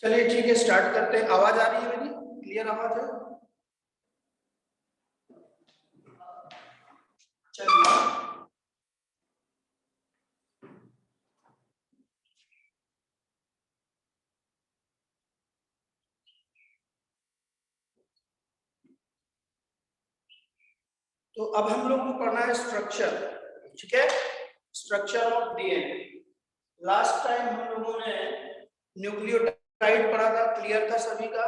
चलिए ठीक है, स्टार्ट करते हैं। आवाज आ रही है मेरी? क्लियर आवाज है? चलिए तो अब हम लोग को पढ़ना है स्ट्रक्चर। ठीक है, structure of DNA. Last time हम लोगों ने न्यूक्लियोटाइड पढ़ा था, क्लियर था सभी का?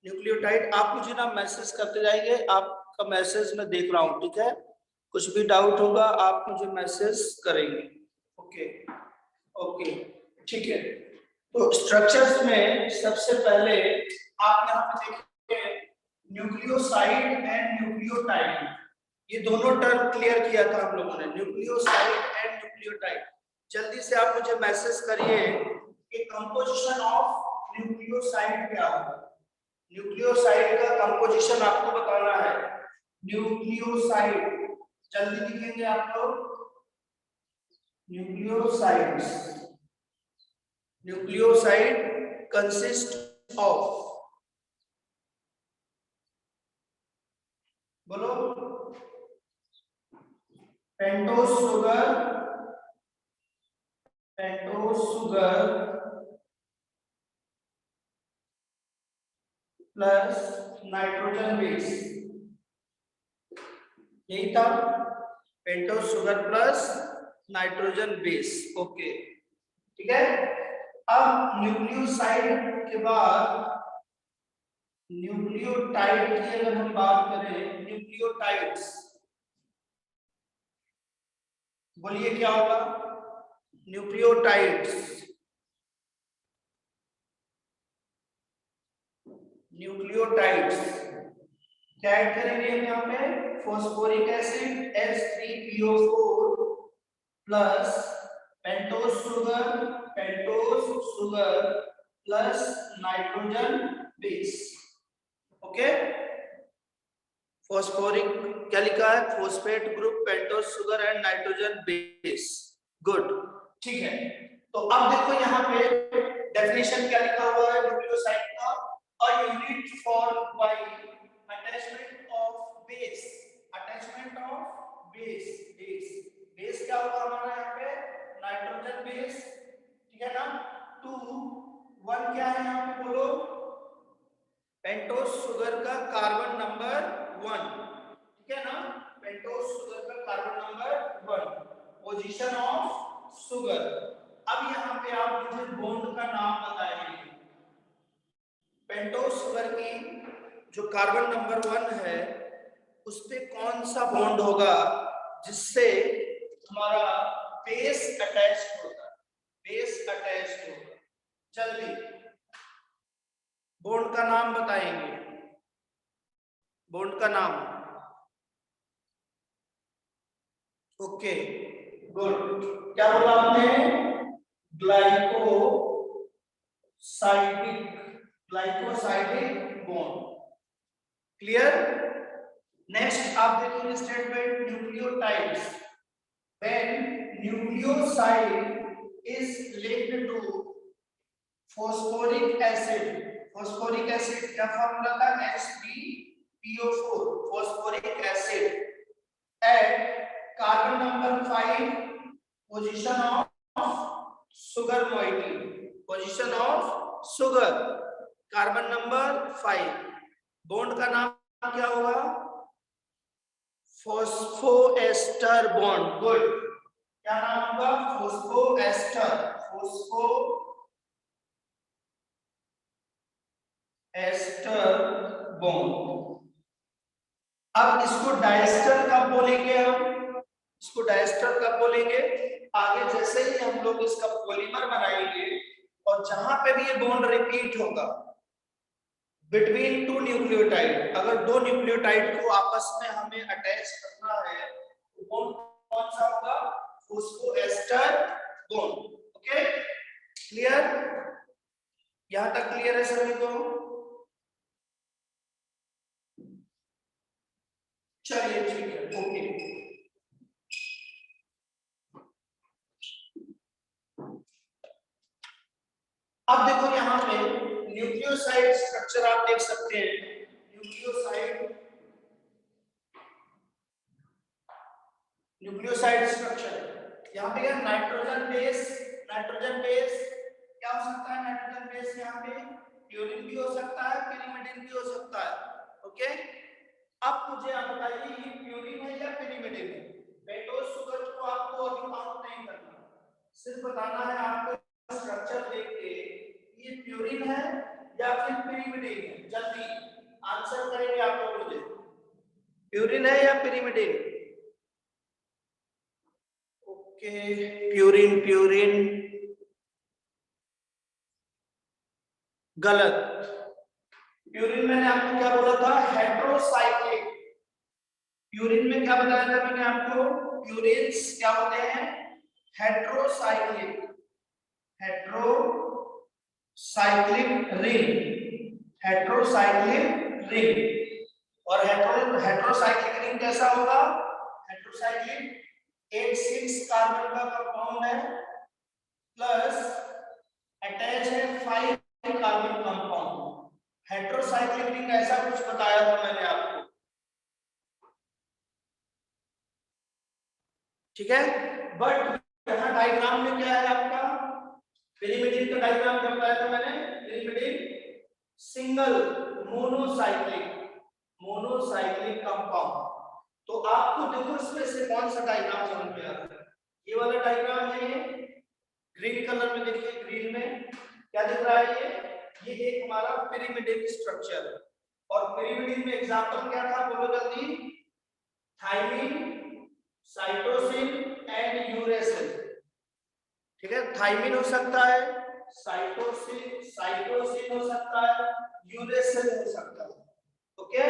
न्यूक्लियोटाइड आप मुझे ना मैसेज करते जाएंगे, आपका मैसेज मैं देख रहा हूँ। ठीक है, कुछ भी डाउट होगा आप मुझे मैसेज करेंगे। ओके ओके ठीक है। तो स्ट्रक्चर्स में सबसे पहले आप यहाँ पे देखिए न्यूक्लियोसाइड एंड न्यूक्लियोटाइड, ये दोनों टर्म क्लियर किया था हम लोगों ने, न्यूक्लियोसाइड एंड न्यूक्लियोटाइड। जल्दी से आप मुझे मैसेज करिए कि कंपोजिशन ऑफ न्यूक्लियोसाइड क्या होगा। न्यूक्लियोसाइड का कंपोजिशन आपको बताना है। न्यूक्लियोसाइड जल्दी लिखेंगे आप लोग। न्यूक्लियोसाइड्स, न्यूक्लियोसाइड कंसिस्ट ऑफ, बोलो, pentose sugar, pentose sugar plus nitrogen base, यही था, pentose sugar plus nitrogen base. Okay ठीक है। अब न्यूक्लियोसाइड के बाद न्यूक्लियोटाइड की अगर हम बात करें, न्यूक्लियोटाइड्स, बोलिए क्या होगा? न्यूक्लियोटाइड्स, न्यूक्लियोटाइड्स क्या ऐड करेंगे हम यहाँ पे? Phosphoric acid H3PO4 plus pentose sugar, pentose sugar plus nitrogen base. Okay, phosphoric क्या लिखा है? Phosphate group, pentose sugar and nitrogen base. Good, ठीक है। तो अब देखो यहाँ पे डेफिनेशन क्या लिखा हुआ है न्यूक्लियोसाइड का? A unit formed by attachment of base, attachment of base, base क्या होगा हमारा यहाँ पे? नाइट्रोजन बेस, ठीक है ना। टू वन क्या है यहाँ पे, बोलो? पेंटोस शुगर का कार्बन नंबर 1, ठीक है ना। पेंटोस शुगर का carbon number 1, position of sugar. अब यहाँ पे आप मुझे बॉन्ड का नाम बताएंगे। पेंटोस शुगर की जो कार्बन नंबर 1 है उस पे कौन सा बॉन्ड होगा जिससे हमारा बेस अटैच्ड होगा? बेस अटैच्ड होगा। जल्दी बॉन्ड का नाम बताएंगे, बॉन्ड का नाम। ओके गुड, क्या बोला आपने? Glycosidic, glycosidic bond. Clear? Next आप देखिए statement nucleotides, when nucleoside is linked to phosphoric acid, phosphoric acid क्या फॉर्मूला था? H3PO4, phosphoric acid at carbon number 5 position of sugar moiety, position of sugar, carbon number 5। Bond का नाम क्या होगा? Phosphoester bond. Good, क्या नाम होगा? Phosphoester, ester bond. अब इसको डायस्टर कब बोलेंगे हम? इसको डायस्टर कब बोलेंगे? आगे जैसे ही हम लोग इसका पॉलीमर बनाएंगे और जहां पे भी ये बॉन्ड रिपीट होगा बिटवीन टू न्यूक्लियोटाइड, अगर दो न्यूक्लियोटाइड को आपस में हमें अटैच करना है तो बॉन्ड कौन सा होगा? Phosphoester bond. Okay clear? यहां तक क्लियर है सभी को? चलिए ठीक है, ओके। अब देखो यहाँ पे न्यूक्लियोसाइड स्ट्रक्चर आप देख सकते हैं। न्यूक्लियोसाइड स्ट्रक्चर यहाँ पे क्या नाइट्रोजन बेस क्या हो सकता है? नाइट्रोजन बेस यहाँ पे प्यूरिन भी हो सकता है, पिरिमिडिन भी हो सकता है। ओके, अब मुझे आप बताइए ये प्यूरिन है या पिरिमिडिन है? पेंटोज शुगर को आपको अभी काउंट नहीं करना, सिर्फ बताना है आपको स्ट्रक्चर देख के ये प्यूरिन है या फिर पिरिमिडिन है। जल्दी आंसर करेंगे आप लोग मुझे, प्यूरिन है या पिरिमिडिन? ओके, प्यूरिन गलत। प्यूरिन मैंने आपको क्या बोला था? हेट्रोसाइक्लिक। प्यूरिन में क्या बताया था मैंने आपको? प्यूरिन्स क्या होते हैं? Heterocyclic ring. और हेट्रोसाइक्लिक रिंग कैसा होगा? हेट्रोसाइक्लिक एक 6 कार्बन का कंपाउंड है प्लस अटैच है 5 कार्बन कंपाउंड। हेट्रोसाइक्लिक रिंग ऐसा कुछ बताया था मैंने आपको, ठीक है। बट यहाँ डायग्राम में क्या है आपका? पिरिमिडिन का डायग्राम क्या बताया था मैंने? Pyrimidine single monocyclic compound. तो आपको देखो इसमें से कौन सा डायग्राम समझ में आ रहा है? ये वाला डायग्राम है, ये ग्रीन कलर में देखिए, ग्रीन में क्या दिख रहा है? ये एक हमारा पिरिमिडिन स्ट्रक्चर है। और पिरिमिडिन में एग्जांपल क्या था बोलो जल्दी? Thymine, cytosine and uracil. ठीक है, थाइमिन हो सकता है, साइटोसिन हो सकता है, यूरेसिल हो सकता है। ओके,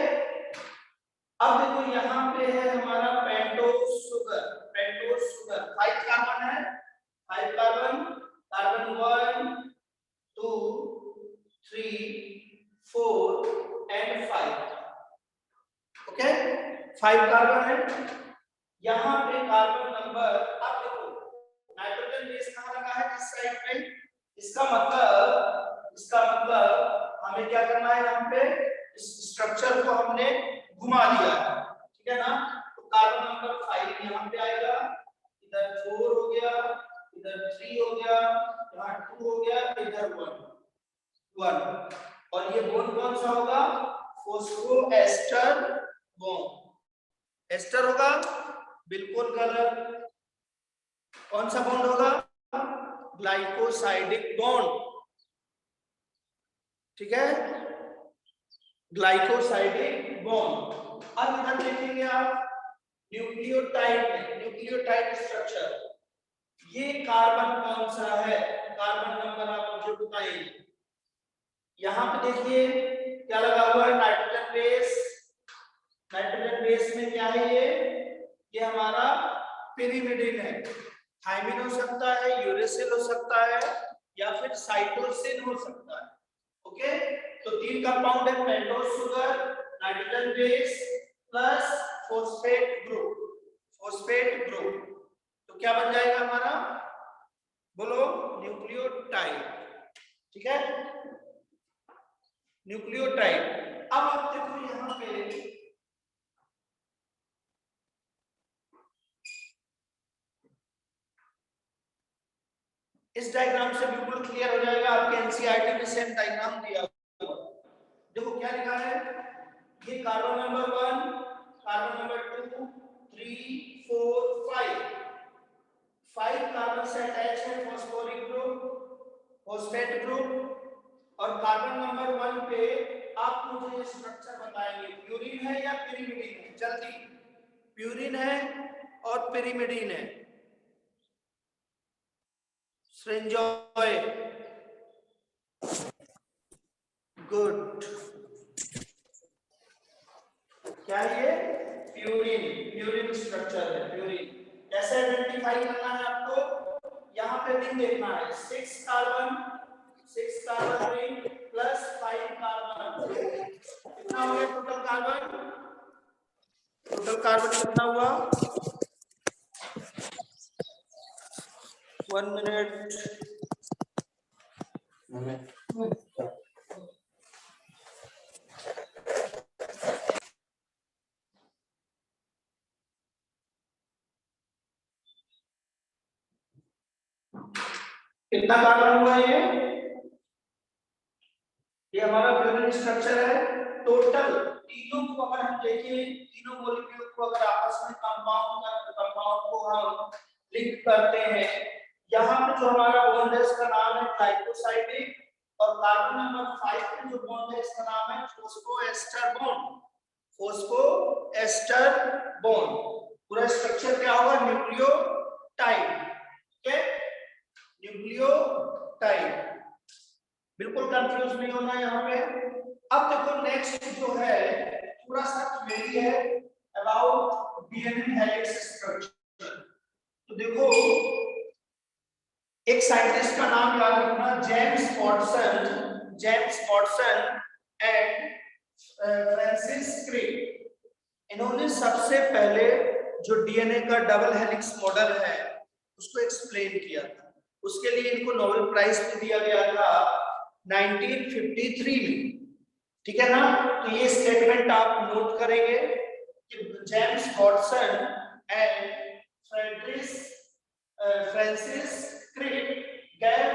अब देखो यहाँ पे है हमारा पेंटोज शुगर 5 कार्बन है, 5 कार्बन 1 2 3 4 एंड 5। ओके, 5 कार्बन है। यहाँ पे कार्बन नंबर, अब देखो नाइट्रोजन बेस कहाँ लगा है? इस साइड पे। इसका मतलब हमें क्या करना है? यहाँ पे इस स्ट्रक्चर को हमने घुमा दिया है, ठीक है ना। तो कार्बन नंबर 5 यहाँ पे आएगा, इधर 4 हो गया, इधर 3 हो गया, यहाँ 2 हो गया, इधर 1। और ये बॉन्ड कौन सा होगा? फोस्फोएस्टर बॉन्ड। एस्टर होगा? बिल्कुल गलत। कौन सा बॉन्ड होगा? ग्लाइकोसाइडिक बॉन्ड, ठीक है, ग्लाइकोसाइडिक बॉन्ड। अब इधर देखेंगे आप न्यूक्लियोटाइड स्ट्रक्चर। ये कार्बन कौन सा है? कार्बन नंबर आप मुझे बताइए। यहाँ पे देखिए क्या लगा हुआ है? नाइट्रोजन बेस में क्या है? ये हमारा पिरिमिडिन है। थाइमिन हो सकता है, यूरेसिल हो सकता है, या फिर साइटोसिन हो सकता है। ओके, तो 3 कंपाउंड है, pentose sugar, nitrogen base plus phosphate group. तो क्या बन जाएगा हमारा? बोलो, न्यूक्लियोटाइड। ठीक है, न्यूक्लियोटाइड। अब आप देखो यहाँ पे इस डायग्राम से बिल्कुल क्लियर हो जाएगा, आपके एनसीईआरटी में सेम डायग्राम दिया हुआ। देखो क्या लिखा है? ये carbon number 1, carbon number 2 3 4 5 carbon से अटैच है फॉस्फोरिक ग्रुप, फॉस्फेट ग्रुप। और कार्बन नंबर 1 पे आप मुझे ये स्ट्रक्चर बताएंगे, प्यूरिन है या पिरिमिडिन है? जल्दी, प्यूरिन है और पिरिमिडिन है। श्रेंजॉय, गुड। क्या है ये? प्यूरिन स्ट्रक्चर है। प्यूरिन कैसे आइडेंटिफाई करना है आपको? यहाँ पे रिंग देखना है, 6 कार्बन रिंग प्लस 5 कार्बन। कितना हो गया टोटल कार्बन? कितना हुआ? 1 मिनट। कितना कार्बन हुआ ये हमारा ब्यूटेन स्ट्रक्चर है। टोटल तीनों को अगर हम देखें, तीनों मॉलिक्यूल को अगर आपस में कंपाउंड को हम लिंक करते हैं, यहाँ पे जो हमारा बॉन्ड है इसका नाम है ग्लाइकोसाइडिक, और कार्बन नंबर 5 पे जो बॉन्ड है इसका नाम है फॉस्फोएस्टर बॉन्ड। फॉस्फोएस्टर बॉन्ड पूरा स्ट्रक्चर क्या होगा? न्यूक्लियोटाइड। ठीक है, न्यूक्लियोटाइड। बिल्कुल कंफ्यूज नहीं होना यहाँ पे। अब देखो नेक्स्ट जो है थोड़ा सा थ्योरी है अबाउट डीएनए हेलिक्स स्ट्रक्चर। तो देखो एक साइंटिस्ट का नाम याद रखना, James Watson and Francis Crick. इन्होंने सबसे पहले जो डीएनए का डबल हेलिक्स मॉडल है उसको एक्सप्लेन किया था। उसके लिए इनको नोबेल प्राइज भी दिया गया था 1953 में। ठीक है ना? तो ये स्टेटमेंट आप नोट करेंगे कि James Watson and Francis Crick gave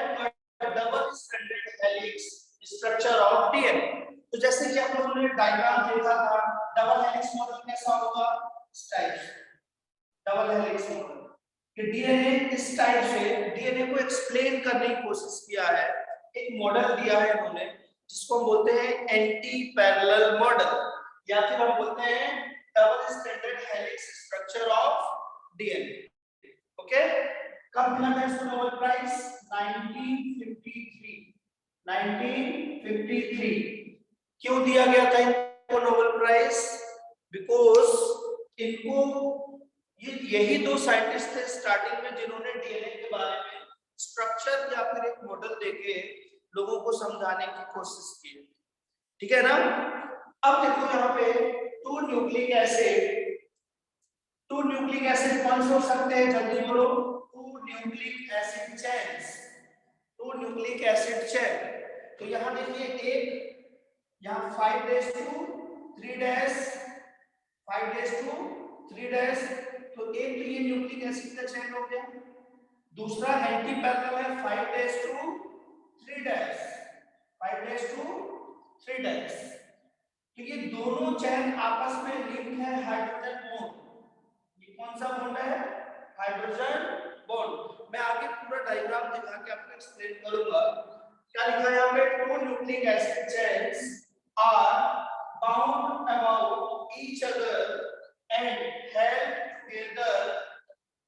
a double stranded helix structure of DNA। तो जैसे कि आप लोगों ने डायग्राम देखा था, डबल हेलिक्स मॉडल कैसा होगा? इस टाइप से डबल हेलिक्स मॉडल कि डीएनए इस टाइप से डीएनए को एक्सप्लेन करने की कोशिश किया है। एक मॉडल दिया है उन्होंने जिसको हम बोलते हैं एंटी पैरेलल मॉडल, या फिर हम बोलते हैं double stranded helix structure of DNA. Okay, कब मिला था इसको नोबेल प्राइज? 1953। क्यों दिया गया था इनको नोबेल प्राइज? बिकॉज इनको यही दो साइंटिस्ट थे स्टार्टिंग में जिन्होंने डीएनए के बारे में स्ट्रक्चर या फिर एक मॉडल देके लोगों को समझाने की कोशिश की। ठीक है ना? अब देखो यहाँ पे टू न्यूक्लिक एसिड कौन से हो सकते हैं? जल्दी बोलो। Two nucleic acid chain. तो यहाँ देखिए एक, यहाँ 5'2 3'5'2 तो एक तो ये न्यूक्लिक एसिड का चेन हो गया। दूसरा एंटी पैरेलल है 5'2 3', तो ये दोनों चेन आपस में लिंक है हाइड्रोजन बॉन्ड। ये कौन सा बॉन्ड है? Hydrogen bond. मैं आगे पूरा डायग्राम दिखा के आपको एक्सप्लेन करूंगा। क्या लिखा है यहाँ पे? Two nucleic acid chains are bound about each other and held together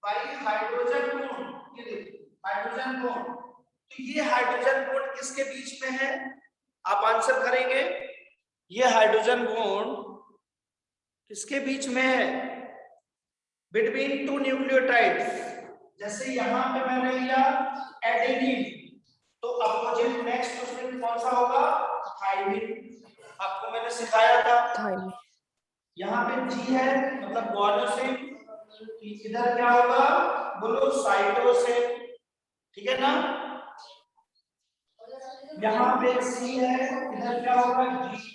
by hydrogen bond. ये देखो हाइड्रोजन बॉन्ड। तो ये हाइड्रोजन बॉन्ड किसके बीच में है? आप आंसर करेंगे। ये हाइड्रोजन बॉन्ड किसके बीच में है? Between two nucleotides. जैसे यहाँ पे मैंने लिया एडेनिन, तो अपोजिट नेक्स्ट उसमें कौन सा होगा? थाइमिन। आपको मैंने सिखाया था। यहाँ पे जी है मतलब गुआनोसिन, इधर क्या होगा? बोलो साइटोसिन। ठीक है ना? यहाँ पे सी है, इधर क्या होगा? जी।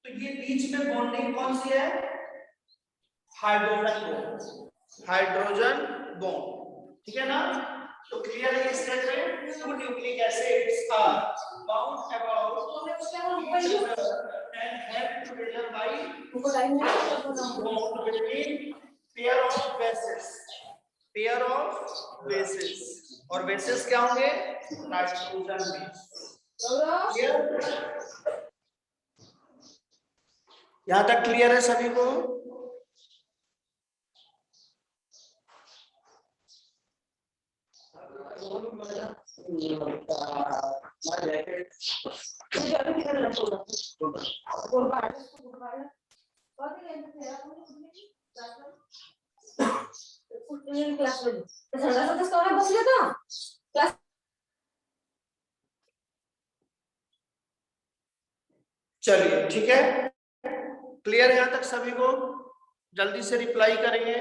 तो ये बीच में बॉन्डिंग कौन सी है? Hydrogen bond. ठीक है ना? तो क्लियर है इस statement? Two nucleic acids are bound about each other and held together by bond between pair of bases। और bases क्या होंगे? Nitrogen base. यहाँ तक क्लियर है सभी को? चलिए ठीक है, क्लियर है यहाँ तक सभी को? जल्दी से रिप्लाई करेंगे।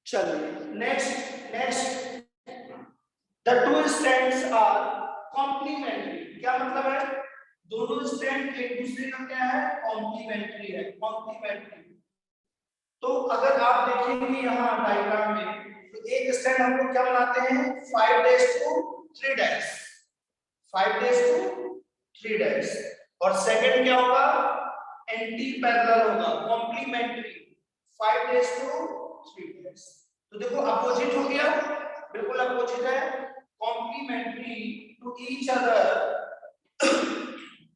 चलिए next the two strands are complementary. क्या मतलब है? दोनों स्ट्रैंड एक दूसरे का क्या है? कॉम्प्लीमेंट्री है। कॉम्प्लीमेंट्री तो अगर आप देखेंगे यहाँ डायग्राम में, तो एक स्ट्रैंड हम लोग क्या बनाते हैं 5'2'3', 5'2'3', और सेकंड क्या होगा एंटी पैरेलल होगा, कॉम्प्लीमेंट्री 5'3'। तो देखो अपोजिट हो गया, बिल्कुल अपोजिट है, complementary to each other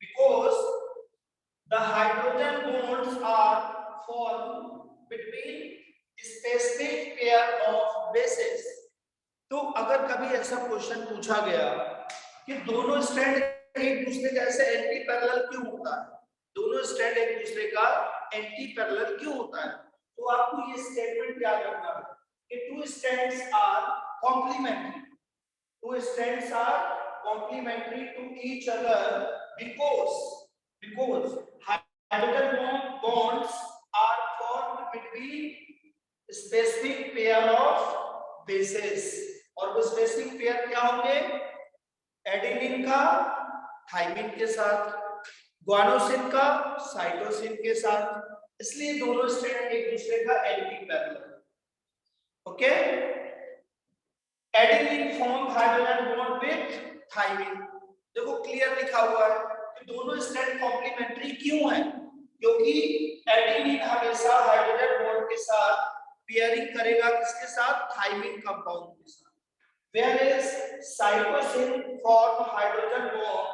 because the hydrogen bonds are formed between specific pair of bases। तो अगर कभी ऐसा क्वेश्चन पूछा गया कि दोनों स्ट्रैंड एक दूसरे के ऐसे एंटी पैरेलल क्यों होता है, दोनों स्ट्रैंड एक दूसरे का एंटी पैरेलल क्यों होता है, तो आपको ये स्टेटमेंट याद रखना है कि two strands are complementary, two strands are complementary to each other because hydrogen bonds are formed between specific pair of bases। और वो स्पेसिफिक पेयर क्या होंगे, एडेनिन का थाइमिन के साथ, ग्वानोसिन का साइटोसिन के साथ, इसलिए दोनों स्ट्रैंड एक दूसरे का anti parallel. Okay, adenine form hydrogen bond with thymine. देखो क्लियर लिखा हुआ है कि दोनों स्ट्रैंड कॉम्प्लीमेंट्री क्यों है, क्योंकि एडेनिन हमेशा हाइड्रोजन बॉन्ड के साथ पेयरिंग करेगा, किसके साथ, थाइमिन कंपाउंड के साथ, whereas cytosine form hydrogen bond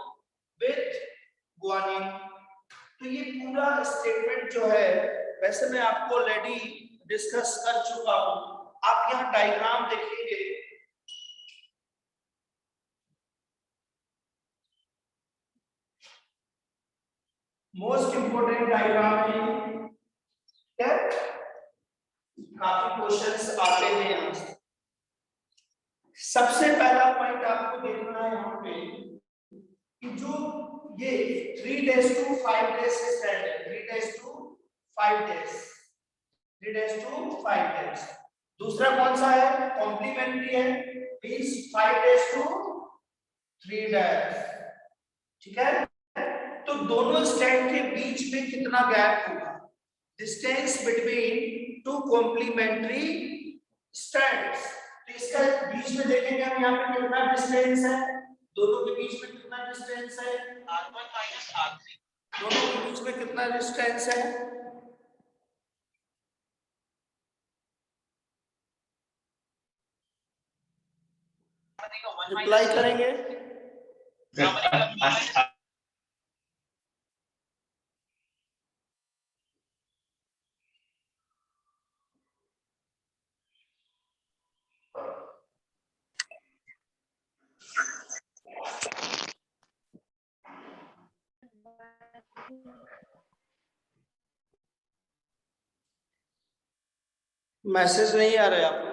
with guanine। तो ये पूरा स्टेटमेंट जो है वैसे मैं आपको ऑलरेडी डिस्कस कर चुका हूं, आप यहाँ डायग्राम देखेंगे, मोस्ट इंपोर्टेंट डायग्राम है, क्या काफी क्वेश्चंस आते हैं यहाँ से। सबसे पहला पॉइंट आपको देखना है यहाँ पे कि जो ये 3'2'5' स्ट्रैंड है, 3'5', दूसरा कौन सा है, कॉम्प्लीमेंट्री है, मींस 5'3', ठीक है। तो दोनों स्ट्रैंड के बीच में कितना गैप होगा, distance between two complementary strands. तो इसका बीच में देखेंगे हम यहाँ पे कितना डिस्टेंस है, दोनों के बीच में कितना डिस्टेंस है, r1 - r3, दोनों के बीच में कितना डिस्टेंस है, रिप्लाई करेंगे। मैसेज नहीं आ रहा है आपको,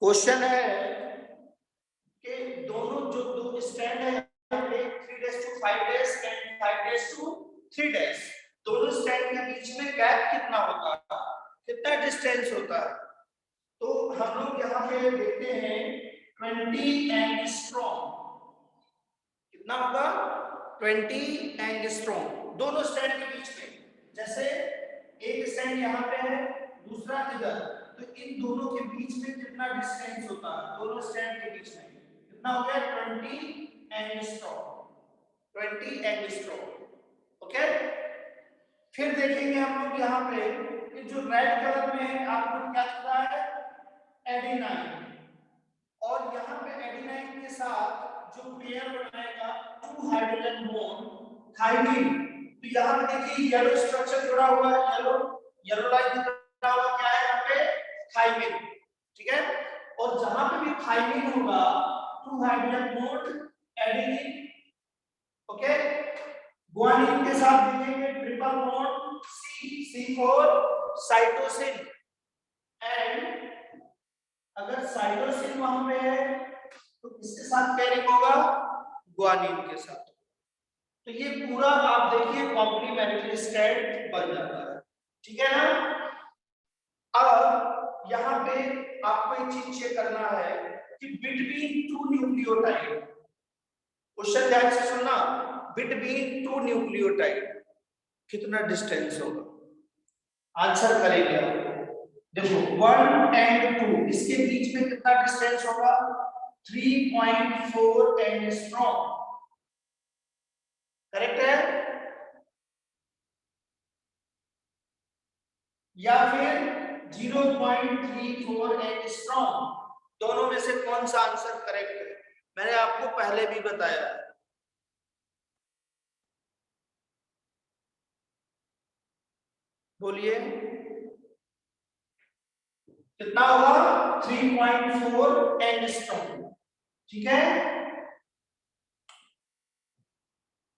क्वेश्चन है कि दोनों जो दो स्ट्रैंड है 3'2'5' एंड 5'3', दोनों स्ट्रैंड के बीच में गैप कितना होता है, कितना डिस्टेंस होता है। तो हम लोग यहाँ पे देखते हैं 20 एंगस्ट्रॉम, कितना होगा 20 एंगस्ट्रॉम दोनों स्ट्रैंड के बीच में। जैसे एक स्ट्रैंड यहाँ पे है, दूसरा इधर, तो इन दोनों के बीच में कितना डिस्टेंस होता है, दोनों स्ट्रैंड के बीच में कितना हो गया 20 एंगस्ट्रॉम, 20 एंगस्ट्रॉम। ओके, फिर देखेंगे हम लोग यहाँ पे कि जो रेड कलर में है आपको क्या दिख रहा है, एडेनाइन, और यहाँ पे एडेनाइन के साथ जो पेयर बनाएगा 2 हाइड्रोजन बॉन्ड थाइमिन। तो यहाँ पे देखिए येलो स्ट्रक्चर जुड़ा हुआ है, येलो लाइन दिख रहा हुआ, क्या है यहाँ पे थाइमिन, ठीक है। और जहां पे भी थाइमिन होगा 2 hydrogen bond adenine, okay. Guanine के साथ देखेंगे triple bond C for cytosine, and अगर साइटोसिन वहां पे है तो किसके साथ पेयरिंग होगा, गुआनिन के साथ। तो ये पूरा आप देखिए कॉम्प्लीमेंट्री स्ट्रैंड बन जाता है, ठीक है ना। अब यहाँ पे आपको एक चीज चेक करना है कि बिटवीन टू न्यूक्लियोटाइड, क्वेश्चन ध्यान से सुनना, बिटवीन टू न्यूक्लियोटाइड कितना डिस्टेंस होगा, आंसर करेंगे आप। देखो 1 एंड 2 इसके बीच में कितना डिस्टेंस होगा, 3.4 एंगस्ट्रॉम, करेक्ट है, या फिर 0.34 एंगस्ट्रॉम, दोनों में से कौन सा आंसर करेक्ट है? मैंने आपको पहले भी बताया, बोलिए कितना होगा, 3.4 एंगस्ट्रॉम, ठीक है।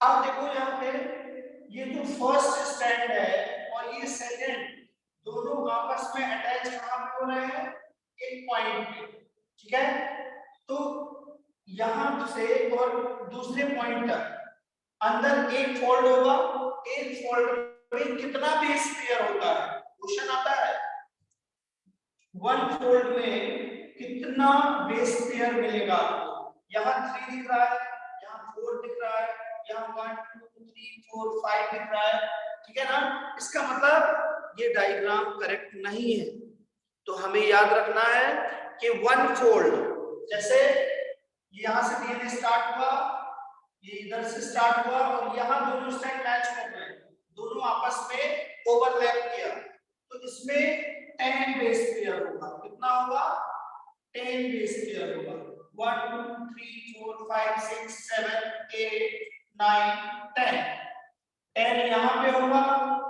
अब देखो यहाँ पे ये जो फर्स्ट स्टैंड है और ये सेकंड, दोनों आपस में अटैच कहां पे हो रहे हैं, एक पॉइंट पे, ठीक है। तो यहां से और दूसरे पॉइंट तक अंदर एक फोल्ड होगा, एक फोल्ड में कितना बेस पेयर होता है, क्वेश्चन आता है, वन फोल्ड में कितना बेस पेयर मिलेगा आपको, यहाँ 3 दिख रहा है, यहाँ 4 दिख रहा है, यहाँ 1 2 3 4 5 दिख रहा है, ठीक है ना। इसका मतलब ये डायग्राम करेक्ट नहीं है, तो हमें याद रखना है कि वन फोल्ड, जैसे यहाँ से डीएनए स्टार्ट हुआ, ये इधर से स्टार्ट हुआ और यहाँ दोनों स्ट्रैंड मैच कर रहे हैं, दोनों आपस में ओवरलैप किया, तो इसमें 10 बेस पेयर होगा, कितना होगा, 10 बेस पेयर होगा, 1 2 3 4 5 6 7 8 9 10, 10 यहाँ पे होगा,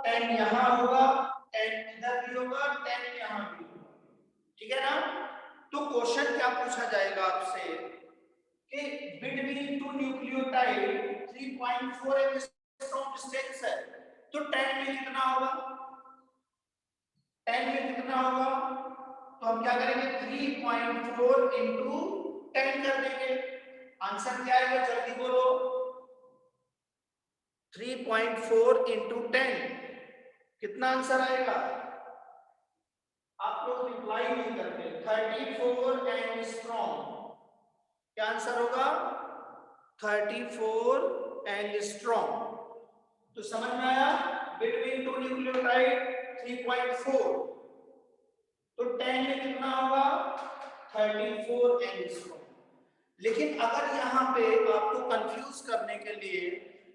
10 यहाँ होगा, 10 इधर भी होगा, 10 यहाँ भी होगा, ठीक है ना। तो क्वेश्चन क्या पूछा जाएगा आपसे कि between two nucleotide 3.4 angstrom distance है, तो 10 में कितना होगा, 10 में कितना होगा, तो हम क्या करेंगे, 3.4 इंटू 10 कर देंगे, आंसर क्या आएगा, जल्दी बोलो, 3.4 इंटू 10 कितना आंसर आएगा, आप लोग रिप्लाई नहीं करते, 34 एंगस्ट्रॉम, क्या आंसर होगा, 34 एंगस्ट्रॉम। तो समझ में आया, बिटवीन टू न्यूक्लियोटाइड 3.4, तो 10 में कितना होगा, 34 एंगस्ट्रॉम। लेकिन अगर यहाँ पे आपको कंफ्यूज करने के लिए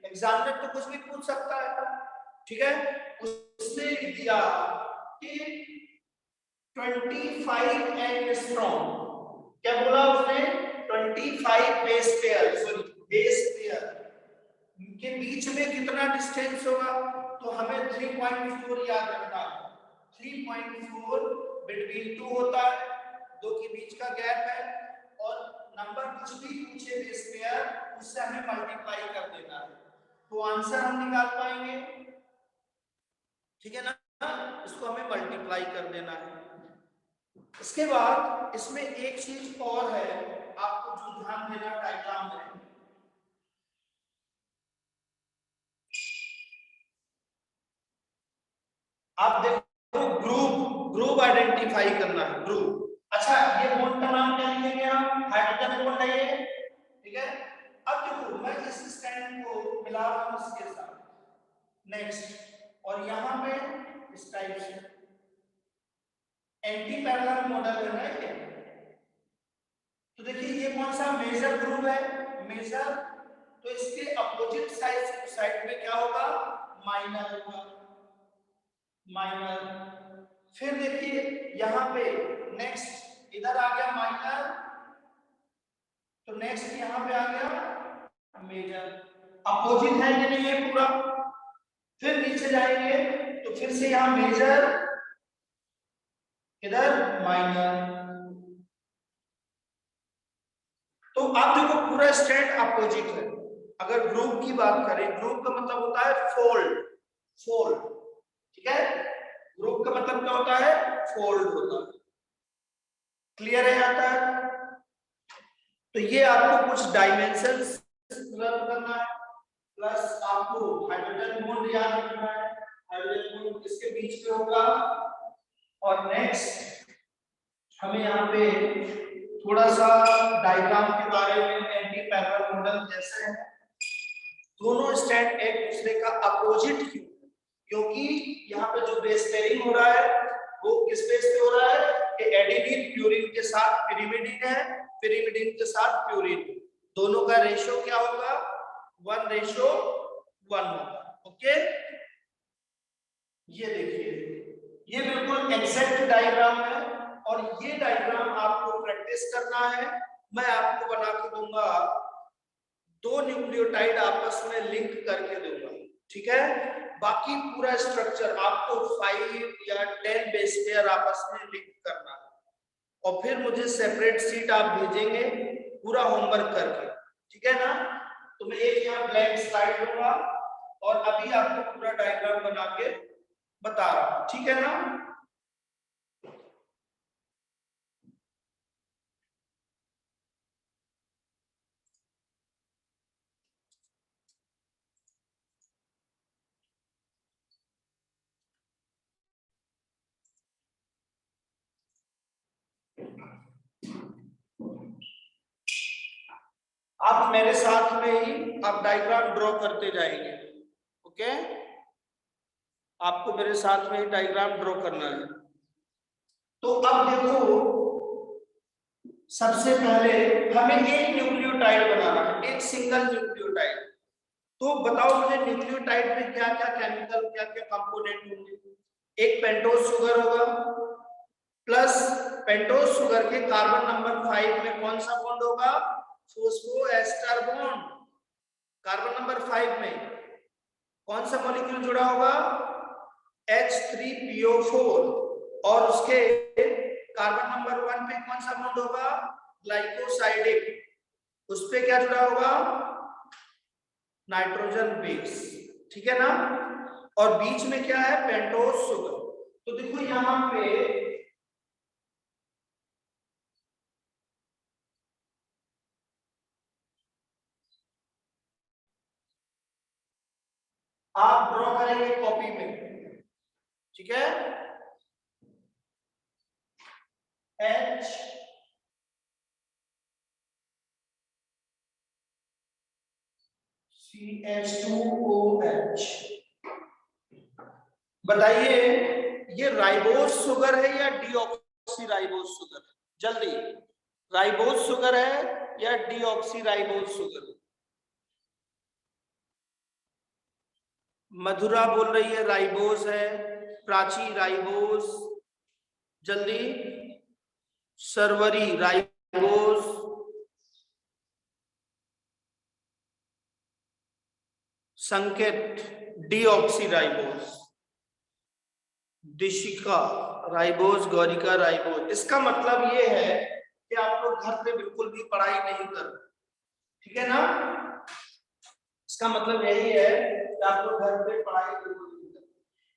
एग्जामिनर तो कुछ भी पूछ सकता है, ठीक है, उसने दिया कि 25 एंगस्ट्रॉम, क्या बोला उसने, 25 base pair, sorry base pair के बीच में कितना डिस्टेंस होगा, तो हमें 3.4 याद रखना है, 3.4 बिटवीन 2 होता है, दो के बीच का गैप है, और नंबर कुछ भी पूछे बेस पेयर उससे हमें मल्टीप्लाई कर देना है, तो आंसर हम निकाल पाएंगे, ठीक है ना, इसको हमें मल्टीप्लाई कर देना है। इसके बाद इसमें एक चीज और है आपको जो ध्यान देना डायग्राम में, आप देखो ग्रुप आइडेंटिफाई करना है, ग्रुप। अच्छा ये बॉन्ड का नाम क्या लिखेंगे हम, हाइड्रोजन बॉन्ड है ये, ठीक है। अब देखो मैं इस स्टैंड को मिला रहा हूं इसके साथ, नेक्स्ट, और यहां पे इस टाइप से एंटी पैरेलल मॉडल है ना ये, तो देखिए ये कौन सा मेजर ग्रुप है, मेजर, तो इसके अपोजिट साइड में क्या होगा, माइनर होगा, माइनर। फिर देखिए यहाँ पे नेक्स्ट इधर आ गया माइनर, तो नेक्स्ट यहाँ पे आ गया मेजर, अपोजिट है कि नहीं है पूरा। फिर नीचे जाएंगे तो फिर से यहाँ मेजर, इधर माइनर, तो आप देखो पूरा स्टैंड अपोजिट है। अगर ग्रुप की बात करें, ग्रुप का मतलब होता है फोल्ड, फोल्ड, ठीक है, ग्रुप का मतलब क्या होता है, फोल्ड होता है, क्लियर है यहाँ तक। तो ये आपको कुछ डायमेंशंस रद्द करना है, प्लस आपको हाइड्रोजन बॉन्ड याद रखना है, हाइड्रोजन बॉन्ड इसके बीच में होगा, और नेक्स्ट हमें यहाँ पे थोड़ा सा डायग्राम के बारे में, एंटी पैरेलल मॉडल जैसे है, दोनों स्टैंड एक दूसरे का अपोजिट क्यों? क्योंकि यहाँ पे जो बेस पेयरिंग हो रहा है वो किस बेस पे हो रहा है? कि एडेनिन प्यूरिन के साथ पिरिमिडिन है, पिरिमिडिन के साथ प्यूरिन, दोनों का रेशियो क्या होगा? 1:1 होगा। ओके, ये देखिए, ये बिल्कुल एग्जैक्ट डायग्राम है और ये डायग्राम आपको प्रैक्टिस करना है। मैं आपको बना के दूंगा, 2 न्यूक्लियोटाइड आपस में लिंक करके दूंगा, ठीक है? बाकी पूरा स्ट्रक्चर आपको 5 या 10 बेस पेयर आपस में लिंक करना है और फिर मुझे सेपरेट शीट आप भेजेंगे पूरा होमवर्क करके, ठीक है ना? तो मैं एक यहाँ ब्लैंक स्लाइड दूंगा और अभी आपको पूरा डायग्राम बना के बता रहा हूं, ठीक है ना? आप मेरे साथ में ही आप डायग्राम ड्रॉ करते जाएंगे, ओके? आपको मेरे साथ में ही डायग्राम ड्रॉ करना है। तो अब देखो, सबसे पहले हमें एक न्यूक्लियोटाइड बनाना है, एक सिंगल न्यूक्लियोटाइड। तो बताओ मुझे, न्यूक्लियोटाइड में क्या क्या केमिकल, क्या क्या कंपोनेंट होंगे? एक पेंटोज शुगर होगा, प्लस पेंटोज शुगर के कार्बन नंबर 5 में कौन सा बॉन्ड होगा? Phosphoester bond. कार्बन नंबर 5 में कौन सा मॉलिक्यूल जुड़ा होगा? H3PO4। और उसके कार्बन नंबर 1 पे कौन सा बॉन्ड होगा? ग्लाइकोसाइडिक। उस पे क्या जुड़ा होगा? नाइट्रोजन बेस, ठीक है ना? और बीच में क्या है? Pentose sugar. तो देखो यहां पे आप ड्रॉ करेंगे कॉपी में, ठीक है? H CH2OH। बताइए ये राइबोज शुगर है या डीऑक्सी राइबोज शुगर है? जल्दी, राइबोज शुगर है या डीऑक्सी राइबोज शुगर? मधुरा बोल रही है राइबोज है, प्राची राइबोज, जल्दी। सरवरी राइबोज, संकेत deoxy ribose, Dishika ribose, Gaurika ribose. इसका मतलब ये है कि आप लोग घर पे बिल्कुल भी पढ़ाई नहीं कर, ठीक है ना? इसका मतलब यही है कि आप लोग घर पे पढ़ाई बिल्कुल नहीं कर।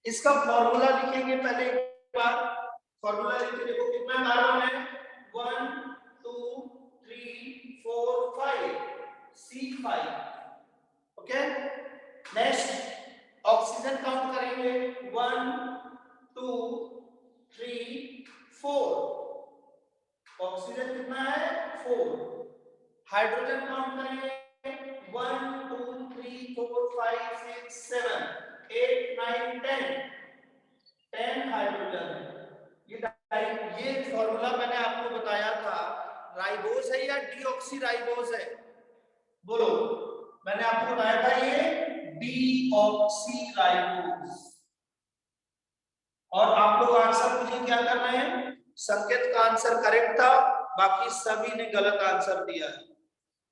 इसका फॉर्मूला लिखेंगे पहले एक बार। फॉर्मूला लिखते देखो कितना कार्बन है? 1 2 3 4 5, C5। Okay, next oxygen count करेंगे 1 2 3 4। ऑक्सीजन कितना है? 4। हाइड्रोजन काउंट करेंगे 1 2 3 4 5 6 7 8 9 10 हाइड्रोजन है। ये फॉर्मूला मैंने आपको बताया था, राइबोज है या डीऑक्सी राइबोज है? बोलो, मैंने आपको बताया था ये डीऑक्सी राइबोज। और आप लोग आंसर मुझे क्या करना है? संकेत का आंसर करेक्ट था, बाकी सभी ने गलत आंसर दिया है,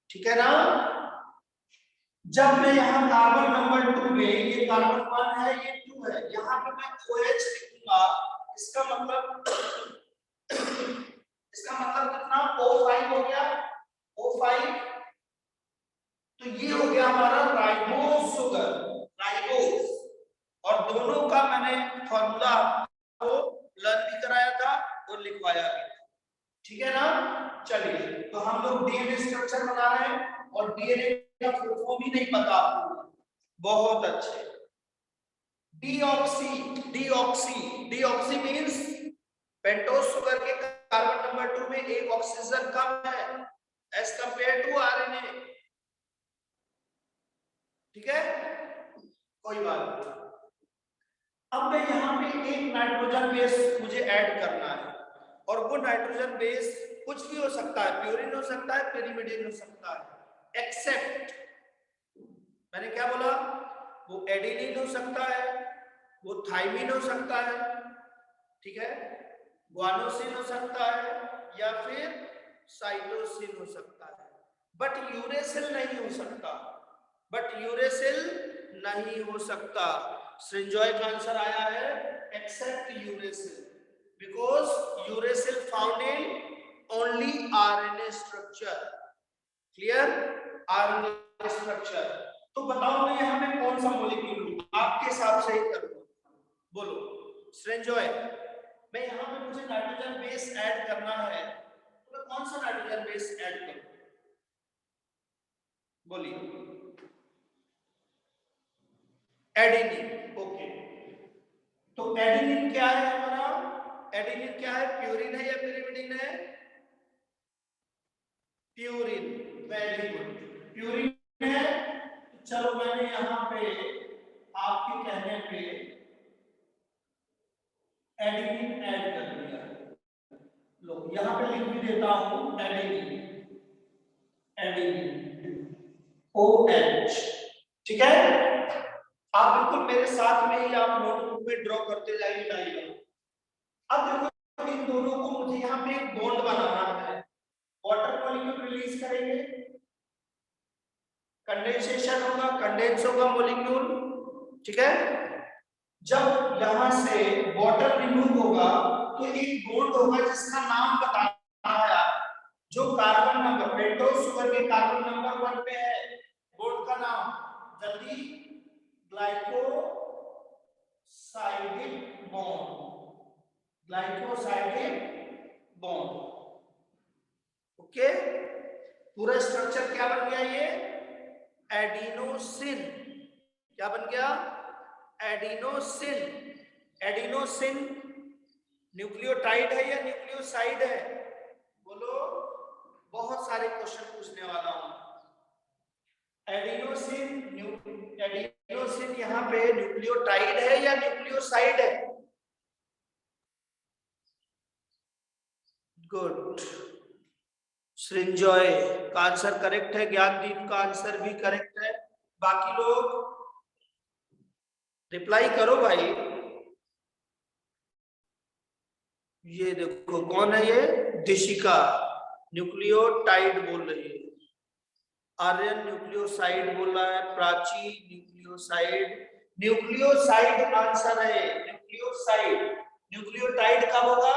ठीक है ना? जब मैं यहाँ कार्बन नंबर 2 में, ये कार्बन 1 है, ये 2 है, यहाँ पे मैं OH लिखूंगा, इसका मतलब कितना? O5 हो गया, O5। तो ये हो गया हमारा राइबोज शुगर, राइबोज। और दोनों का मैंने फॉर्मूला आपको लर्न भी कराया था और लिखवाया भी, ठीक है ना? चलिए, तो हम लोग डीएनए स्ट्रक्चर बना रहे हैं और डीएनए का फुल फॉर्म ही नहीं पता आपको। बहुत अच्छे। Deoxy, deoxy, deoxy means pentose sugar के कार्बन नंबर 2 में एक ऑक्सीजन कम है एज कंपेयर टू आरएनए। ठीक है, कोई बात नहीं। अब मैं यहाँ पे एक नाइट्रोजन बेस मुझे ऐड करना है, और वो नाइट्रोजन बेस कुछ भी हो सकता है, प्यूरिन हो सकता है, पेरिमिडिन हो सकता है, एक्सेप्ट, मैंने क्या बोला, वो एडिनिन हो सकता है, वो थाइमिन हो सकता है, ठीक है, ग्वानोसिन हो सकता है, या फिर साइटोसिन हो सकता है, बट यूरेसिल नहीं हो सकता, बट यूरेसिल नहीं हो सकता। श्रिंजॉय का आंसर आया है except uracil, because uracil found in only RNA structure. Clear, RNA structure. तो बताओ मैं यहाँ पे कौन सा मॉलिक्यूल लूं, आपके हिसाब से ही करूँ, बोलो श्रिंजॉय, मैं यहाँ पे मुझे नाइट्रोजन बेस ऐड करना है, तो मैं कौन सा नाइट्रोजन बेस ऐड करूं, बोलिए। Adenine, okay. तो एडेनिन क्या है हमारा, एडेनिन क्या है, प्यूरिन है या पिरिमिडिन है, प्यूरिन, वेरी गुड, प्यूरिन है। तो चलो मैंने यहाँ पे आपके कहने पे एडेनिन ऐड कर दिया, लो यहाँ पे लिख भी देता हूँ एडेनिन, एडेनिन OH, ठीक है। आप बिल्कुल मेरे साथ में ही आप नोटबुक में ड्रॉ करते जाइए। अब देखो इन दोनों को मुझे यहाँ पे एक बॉन्ड बनाना है, वाटर मॉलिक्यूल रिलीज करेंगे, कंडेंसेशन होगा, कंडेंस होगा मॉलिक्यूल, ठीक है। जब यहां से वाटर रिमूव होगा तो एक बॉन्ड होगा जिसका नाम बताना है, जो कार्बन नंबर पेंटोस शुगर के कार्बन नंबर 1 पे है, बॉन्ड का नाम जल्दी, glycosidic bond, glycosidic bond, okay. पूरा स्ट्रक्चर क्या बन गया, ये एडिनोसिन, क्या बन गया, एडिनोसिन। एडिनोसिन न्यूक्लियोटाइड है या न्यूक्लियोसाइड है, बोलो, बहुत सारे क्वेश्चन पूछने वाला हूं। एडिनोसिन यहाँ पे न्यूक्लियोटाइड है या न्यूक्लियोसाइड है, गुड, श्रिंजॉय का आंसर करेक्ट है, ज्ञानदीप का आंसर भी करेक्ट है, बाकी लोग रिप्लाई करो भाई। ये देखो कौन है, ये दिशिका न्यूक्लियोटाइड बोल रही है, आर्यन न्यूक्लियोसाइड बोल रहा है, प्राची न्यूक्लियोसाइड, न्यूक्लियोसाइड आंसर है, न्यूक्लियोसाइड। न्यूक्लियोटाइड कब होगा,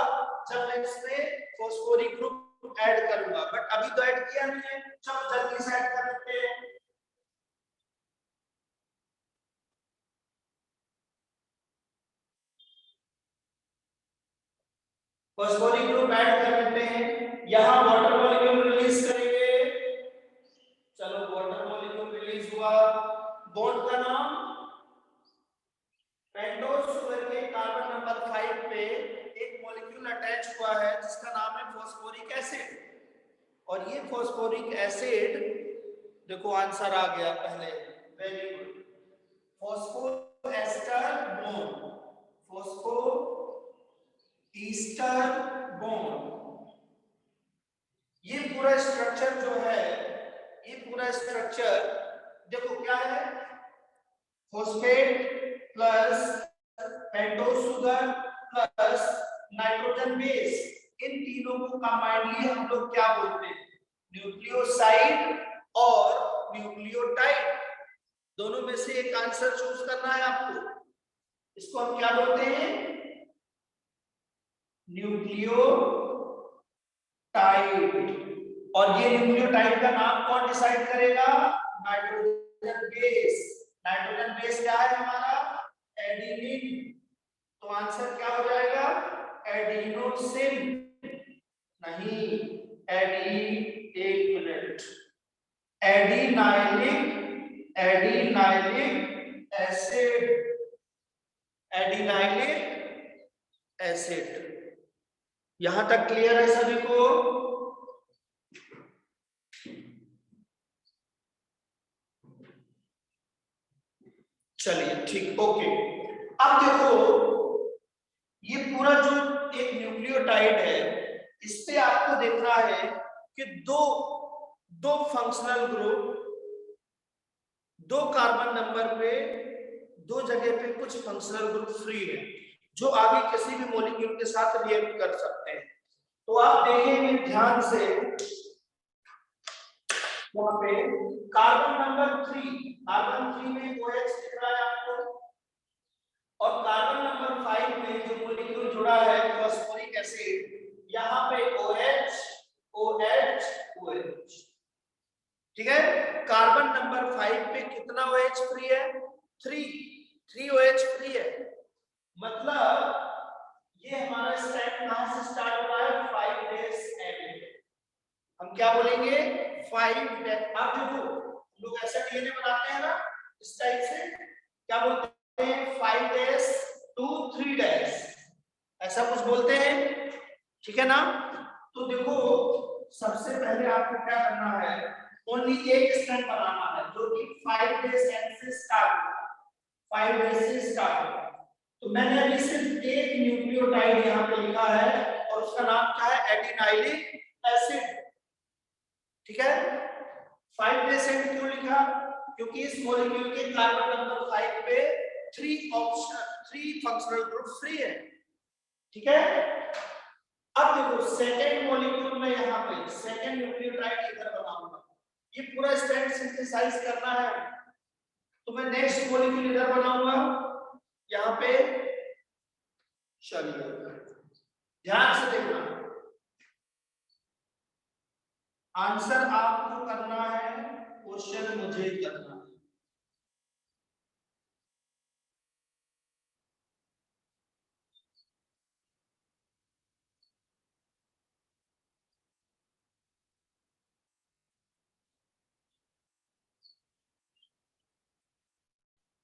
जब मैं इसमें फॉस्फोरिक ग्रुप ऐड करूंगा, बट अभी तो ऐड किया नहीं है, चलो जल्दी से ऐड कर देते हैं। फॉस्फोरिक ग्रुप ऐड कर देते हैं, यहां वाटर मॉलिक्यूल रिलीज करेंगे, चलो वाटर मॉलिक्यूल रिलीज हुआ, बॉन्ड का नाम, पेंटोस शुगर के कार्बन नंबर 5 पे एक मॉलिक्यूल अटैच हुआ है जिसका नाम है फॉस्फोरिक एसिड, और ये फॉस्फोरिक एसिड, देखो आंसर आ गया पहले, very good, phosphoester bond, phosphoester bond. ये पूरा स्ट्रक्चर जो है, ये पूरा स्ट्रक्चर देखो क्या है, phosphate plus pentose sugar plus nitrogen base, इन तीनों को कंबाइनली हम लोग क्या बोलते हैं, न्यूक्लियोसाइड और न्यूक्लियोटाइड, दोनों में से एक आंसर चूज करना है आपको। इसको हम क्या बोलते हैं, न्यूक्लियोटाइड। और ये न्यूक्लियोटाइड का नाम कौन डिसाइड करेगा, नाइट्रोजन बेस। नाइट्रोजन बेस क्या है हमारा, एडिनिन, तो आंसर क्या हो जाएगा, एडिनोसिन, नहीं एक minute, adenylic, adenylic acid, adenylic acid, यहां तक क्लियर है सभी को? चलिए ठीक, ओके। अब देखो ये पूरा जो एक न्यूक्लियोटाइड है, इस पे आपको देखना है कि दो दो फंक्शनल ग्रुप, दो कार्बन नंबर पे, दो जगह पे कुछ फंक्शनल ग्रुप फ्री है जो आगे किसी भी मॉलिक्यूल के साथ रिएक्ट कर सकते हैं। तो आप देखेंगे ध्यान से, यहाँ पे कार्बन नंबर 3, कार्बन 3 में OH दिख रहा है आपको, और कार्बन नंबर 5 में जो मॉलिक्यूल जुड़ा है फॉस्फोरिक एसिड, यहाँ पे OH OH OH। ठीक है, कार्बन नंबर 5 पे कितना OH फ्री है? 3 OH फ्री है। मतलब ये हमारा स्टेप कहां से स्टार्ट हो रहा है? 5' हम क्या बोलेंगे? 5' आप देखो लोग ऐसा डीएनए बनाते हैं ना, इस टाइप से, क्या बोलते हैं? 5' to 3', ऐसा कुछ बोलते हैं, ठीक है ना? तो देखो सबसे पहले आपको क्या करना है, ओनली एक स्ट्रैंड बनाना है जो कि 5' से स्टार्ट होगा, 5' से स्टार्ट होगा। तो मैंने अभी सिर्फ एक न्यूक्लियोटाइड यहाँ पे लिखा है और उसका नाम क्या है? Adenylic acid. ठीक है, 5% क्यों लिखा? क्योंकि इस मॉलिक्यूल के कार्बन नंबर 5 पे 3 फंक्शनल ग्रुप फ्री है। ठीक है, अब देखो सेकेंड मॉलिक्यूल में यहाँ पे सेकेंड न्यूक्लियोटाइड इधर बनाऊंगा, ये पूरा स्ट्रैंड सिंथेसाइज करना है, तो मैं नेक्स्ट मॉलिक्यूल इधर बनाऊंगा यहाँ पे। चलिए ध्यान से देखना, आंसर आपको करना है, क्वेश्चन मुझे करना है।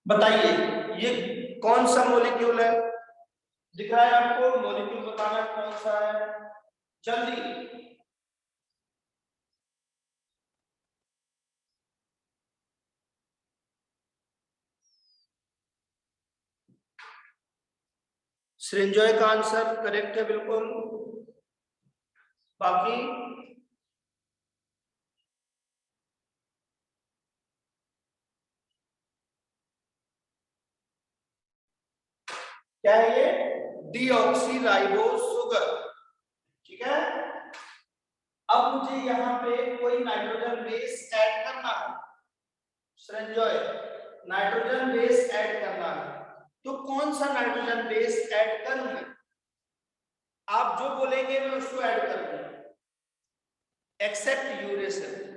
बताइए ये कौन सा मॉलिक्यूल है? दिख रहा है आपको? मॉलिक्यूल बताना कौन सा है, जल्दी। सृंजोय का आंसर करेक्ट है बिल्कुल। बाकी क्या है ये? Deoxyribose sugar. ठीक है, अब मुझे यहाँ पे कोई नाइट्रोजन बेस ऐड करना है, सृंजोय नाइट्रोजन बेस ऐड करना है, तो कौन सा नाइट्रोजन बेस ऐड करूं मैं? आप जो बोलेंगे मैं उसको ऐड कर दूंगा, except uracil.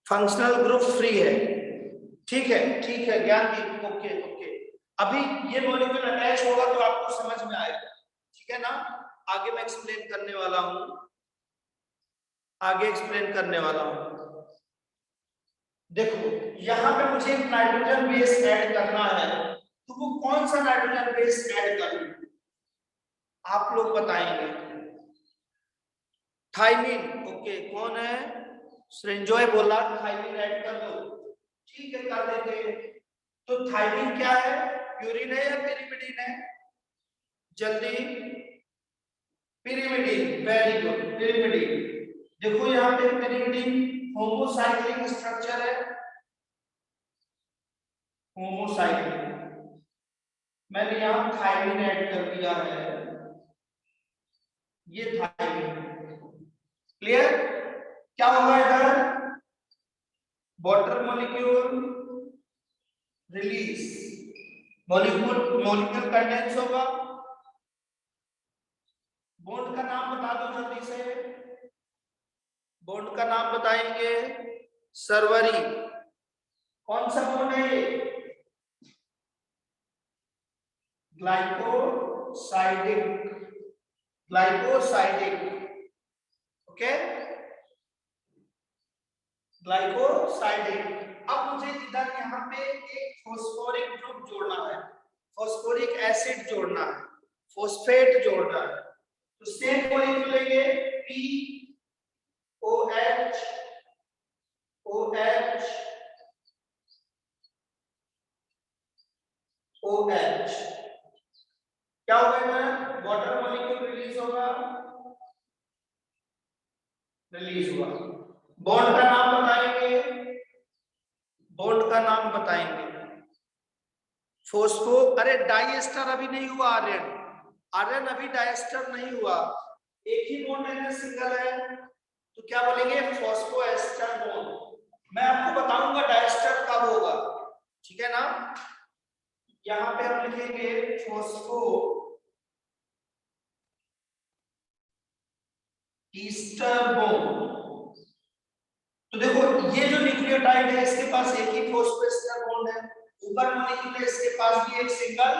Functional group free है, ठीक है, ठीक है ज्ञानदीप, ओके ओके। अभी ये मॉलिक्यूल अटैच होगा तो आपको समझ में आएगा, ठीक है ना? आगे मैं एक्सप्लेन करने वाला हूं, आगे एक्सप्लेन करने वाला हूं। देखो यहां पे मुझे एक नाइट्रोजन बेस ऐड करना है, तो वो कौन सा नाइट्रोजन बेस ऐड करूं? आप लोग बताएंगे। थाइमिन, ओके, कौन है? सृंजोय बोला थाइमिन ऐड कर दो, ठीक है कर देते हैं। तो थाइमिन क्या है? प्यूरिन है या पिरिमिडीन है? जल्दी, पिरिमिडीन, वेरी गुड, पिरिमिडीन। देखो यहाँ पे पिरिमिडीन होमोसाइक्लिक स्ट्रक्चर है, होमोसाइक्लिक, मैंने यहाँ थाइमिन ऐड कर दिया है, ये थाइमिन। क्लियर? क्या होगा इधर? Water molecule release, molecule molecule condense होगा। बॉन्ड का नाम बता दो जल्दी से, बॉन्ड का नाम बताएंगे? सर्वरी। कौन सा बॉन्ड है ये? Glycosidic, glycosidic, okay, glycosidic. अब मुझे इधर यहाँ पे एक फॉस्फोरिक ग्रुप जोड़ना है, फॉस्फोरिक एसिड जोड़ना है, फॉस्फेट जोड़ना है। तो सेम मॉलिक्यूल लेंगे POH OH OH, क्या होगा, वाटर मॉलिक्यूल रिलीज होगा, रिलीज हुआ। बॉन्ड का नाम बताएंगे, बॉन्ड का नाम बताएंगे, फोस्फो, अरे डाइएस्टर अभी नहीं हुआ, आर्यन आर्यन अभी डाइएस्टर नहीं हुआ, एक ही बॉन्ड है, सिंगल है, तो क्या बोलेंगे, फॉस्फोएस्टर बॉन्ड। मैं आपको बताऊंगा डाइएस्टर कब होगा, ठीक है ना। यहां पे हम लिखेंगे फॉस्फो ईस्टर बॉन्ड। तो देखो ये जो न्यूक्लियोटाइड है इसके पास एक ही फॉस्फोएस्टर बॉन्ड है, ऊपर मॉलिक्यूल है इसके पास भी एक सिंगल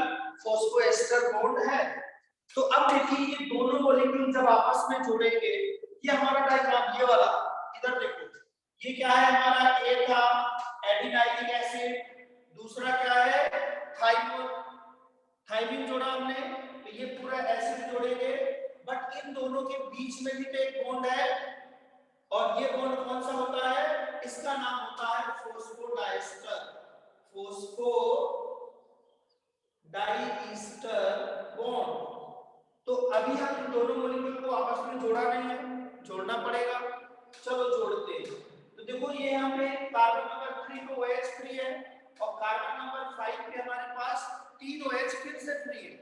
फॉस्फोएस्टर बॉन्ड है। तो अब देखिए ये दोनों मॉलिक्यूल जब आपस में जुड़ेंगे, ये हमारा डायग्राम ये वाला, इधर देखो ये क्या है हमारा, एक था एडिनाइलिक एसिड, दूसरा क्या है थाइमिन जोड़ा हमने, तो ये पूरा एसिड जोड़ेंगे, बट इन दोनों के बीच में भी तो एक बॉन्ड है, और ये बॉन्ड कौन सा होता है, इसका नाम होता है फॉस्फोडाइएस्टर, फॉस्फोडाइएस्टर बॉन्ड। तो अभी हम इन दोनों मॉलिक्यूल को आपस में जोड़ा नहीं है, जोड़ना पड़ेगा, चलो जोड़ते हैं। तो देखो ये यहाँ पे कार्बन नंबर 3 पे OH फ्री है, और कार्बन नंबर 5 पे हमारे पास 3 OH फिर से फ्री है।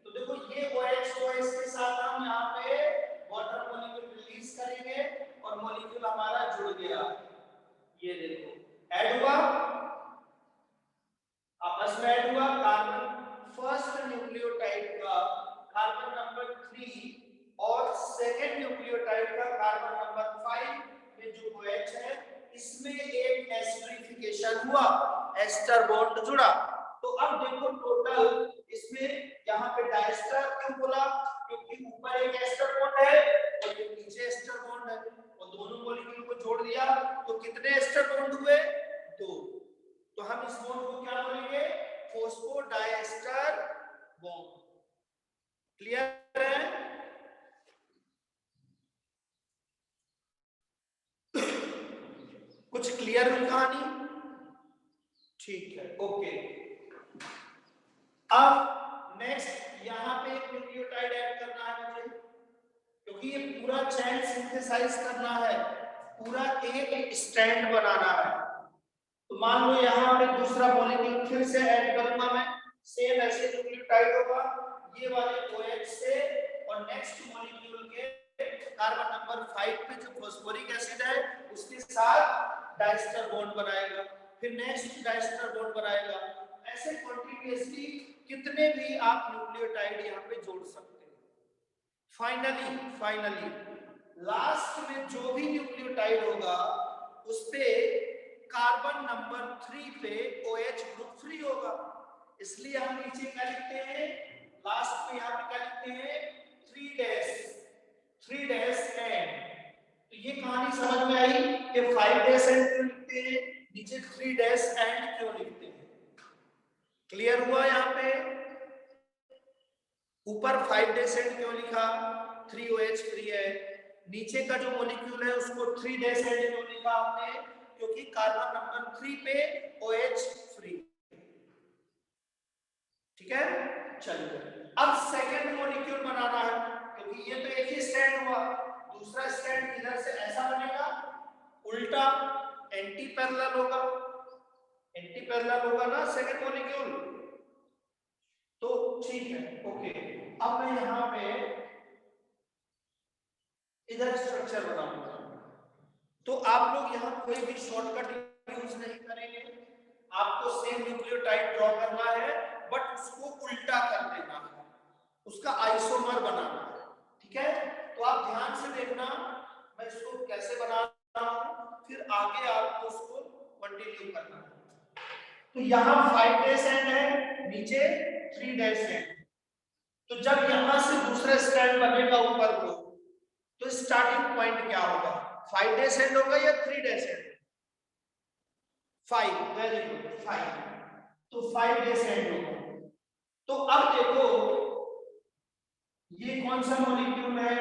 तो देखो ये OH को इसके साथ हम यहाँ पे वाटर मॉलिक्यूल रिलीज करेंगे, और मॉलिक्यूल हमारा जुड़ गया, ये देखो ऐड हुआ, आपस में ऐड हुआ, कार्बन फर्स्ट न्यूक्लियोटाइड का कार्बन नंबर 3 और सेकंड न्यूक्लियोटाइड का कार्बन नंबर 5 में जो OH है इसमें एक एस्टरिफिकेशन हुआ, एस्टर बॉन्ड जुड़ा। तो अब देखो टोटल इसमें यहाँ पे डाइएस्टर क्यों बोला, क्योंकि ऊपर एक एस्टर बॉन्ड है और ये नीचे एस्टर बॉन्ड है, और दोनों मॉलिक्यूल को जोड़ दिया तो कितने एस्टर बॉन्ड हुए, 2। तो हम इस बॉन्ड को क्या बोलेंगे, फॉस्फोडाइएस्टर बॉन्ड। क्लियर है, कुछ क्लियर हुई कहानी, ठीक है, ओके। अब नेक्स्ट यहाँ पे एक न्यूक्लियोटाइड ऐड करना है मुझे, क्योंकि ये पूरा चेन सिंथेसाइज करना है, पूरा एक स्टैंड बनाना है। तो मान लो यहाँ पे दूसरा मॉलिक्यूल फिर से ऐड करूंगा मैं, सेम ऐसे न्यूक्लियोटाइड होगा, ये वाले OH से, और नेक्स्ट मॉलिक्यूल के कार्बन नंबर 5 पे जो फॉस्फोरिक एसिड है उसके साथ डाइएस्टर बॉन्ड बनाएगा, फिर नेक्स्ट डाइएस्टर बॉन्ड बनाएगा, ऐसे कंटीन्यूअसली कितने भी आप न्यूक्लियोटाइड यहाँ पे जोड़ सकते हैं। फाइनली लास्ट में जो भी न्यूक्लियोटाइड होगा उस पे कार्बन नंबर 3 पे OH ग्रुप फ्री होगा, इसलिए हम नीचे क्या लिखते हैं, लास्ट में यहाँ पे क्या लिखते हैं, 3 डैश एंड। तो ये कहानी समझ में आई कि 5 डैश एंड क्यों लिखते हैं, नीचे 3 डैश एंड क्यों लिखते हैं। क्लियर हुआ, यहाँ पे ऊपर 5 डैश एंड क्यों लिखा, 3 OH फ्री है, नीचे का जो मॉलिक्यूल है उसको 3 डैश एंड क्यों लिखा हमने, क्योंकि कार्बन नंबर 3 पे OH फ्री। ठीक है, चलिए अब सेकंड मॉलिक्यूल बनाना है, क्योंकि ये तो एक ही स्टैंड हुआ, दूसरा स्टैंड इधर से ऐसा बनेगा, उल्टा एंटी पैरेलल होगा ना सेकंड मॉलिक्यूल, तो ठीक है, ओके। अब मैं यहाँ पे इधर स्ट्रक्चर बनाऊंगा, तो आप लोग यहाँ कोई भी शॉर्टकट यूज नहीं करेंगे, आपको सेम न्यूक्लियोटाइड ड्रॉ करना है, बट उसको उल्टा कर देना है, उसका आइसोमर बनाना है, ठीक है। तो आप ध्यान से देखना मैं इसको कैसे बना रहा हूं, फिर आगे आपको उसको कंटिन्यू करना है। तो यहाँ 5 डैश एंड है, नीचे 3 डैश एंड, तो जब यहां से दूसरा स्टैंड बनेगा ऊपर को, तो स्टार्टिंग पॉइंट क्या होगा, 5 डेज एंड होगा या 3 डेज एंड? 5, वेरी गुड, 5, तो 5 डेज एंड होगा। तो अब देखो ये कौन सा मॉलिक्यूल है,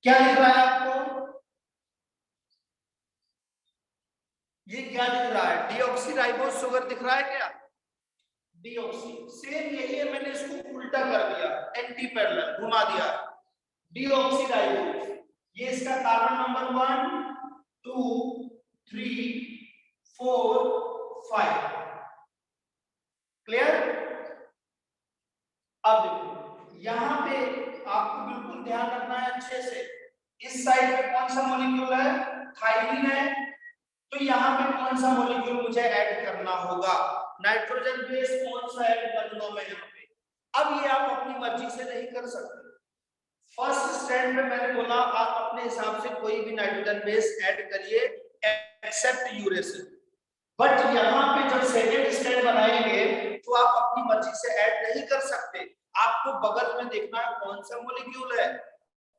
क्या दिख रहा है आपको, ये क्या दिख रहा है, डीऑक्सीराइबोस शुगर दिख रहा है क्या, डीऑक्सी, सेम यही है, मैंने इसको उल्टा कर दिया, एंटी पैरेलल घुमा दिया, डीऑक्सीराइबोस, ये इसका कार्बन नंबर 1 2 3 4 5, क्लियर। अब देखो यहां पे आपको बिल्कुल ध्यान रखना है अच्छे से, इस साइड पे कौन सा मॉलिक्यूल है, थायमिन है, तो यहाँ पे कौन सा मॉलिक्यूल मुझे ऐड करना होगा, नाइट्रोजन बेस कौन सा ऐड करूंगा मैं यहाँ पे। अब ये आप अपनी मर्जी से नहीं कर सकते, फर्स्ट स्टैंड में मैंने बोला आप अपने हिसाब से कोई भी नाइट्रोजन बेस ऐड करिए एक्सेप्ट यूरेसिल, बट यहाँ पे जब सेकेंड स्टैंड बनाएंगे तो आप अपनी मर्जी से ऐड नहीं कर सकते, आपको बगल में देखना है कौन सा मॉलिक्यूल है।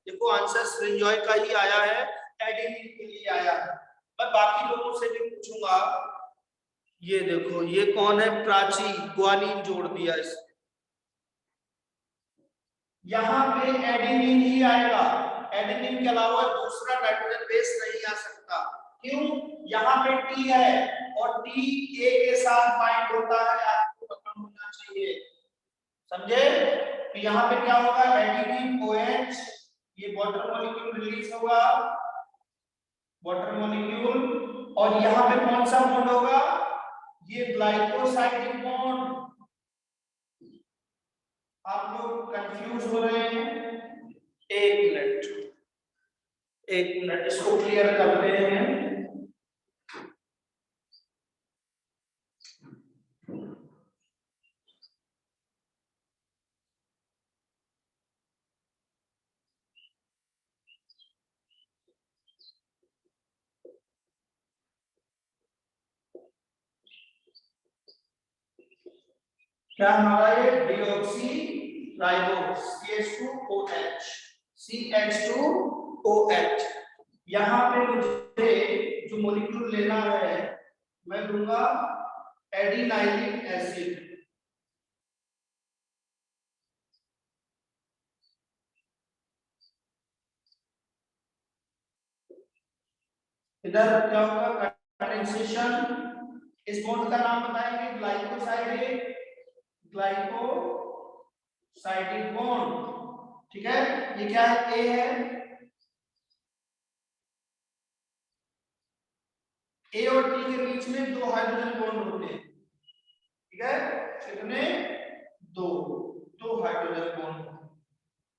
देखो आंसर श्रिंजॉय का ही आया है, एडेनिन के लिए आया है, मैं बाकी लोगों से भी पूछूंगा। ये देखो ये कौन है, प्राची, ग्वानिन जोड़ दिया इसमें, यहाँ पे एडेनिन ही आएगा, एडेनिन के अलावा दूसरा नाइट्रोजन बेस नहीं आ सकता, क्यों, यहाँ पे टी है और टी ए के साथ बाइंड होता है, आपको पता होना चाहिए, समझे। तो यहाँ पे क्या होगा, एडेनिन OH, ये वाटर मॉलिक्यूल रिलीज होगा, वाटर मॉलिक्यूल, और यहाँ पे कौन सा बॉन्ड होगा, ये ग्लाइकोसाइडिक बॉन्ड, आप लोग कंफ्यूज हो रहे हैं, एक मिनट इसको क्लियर करते हैं। क्या हमारा ये डीऑक्सी राइबोस CH2OH, CH2OH, यहाँ पे मुझे जो मॉलिक्यूल लेना है मैं दूंगा एडिनाइलिक एसिड, इधर क्या होगा, कंडेंसेशन, इस बॉन्ड का नाम बताएंगे, ग्लाइकोसाइडिक, ग्लाइकोसाइडिक बॉन्ड, ठीक है, ये क्या है, ए है, ए और टी के बीच में 2 हाइड्रोजन बॉन्ड होते हैं, ठीक है, कितने, 2 हाइड्रोजन बॉन्ड,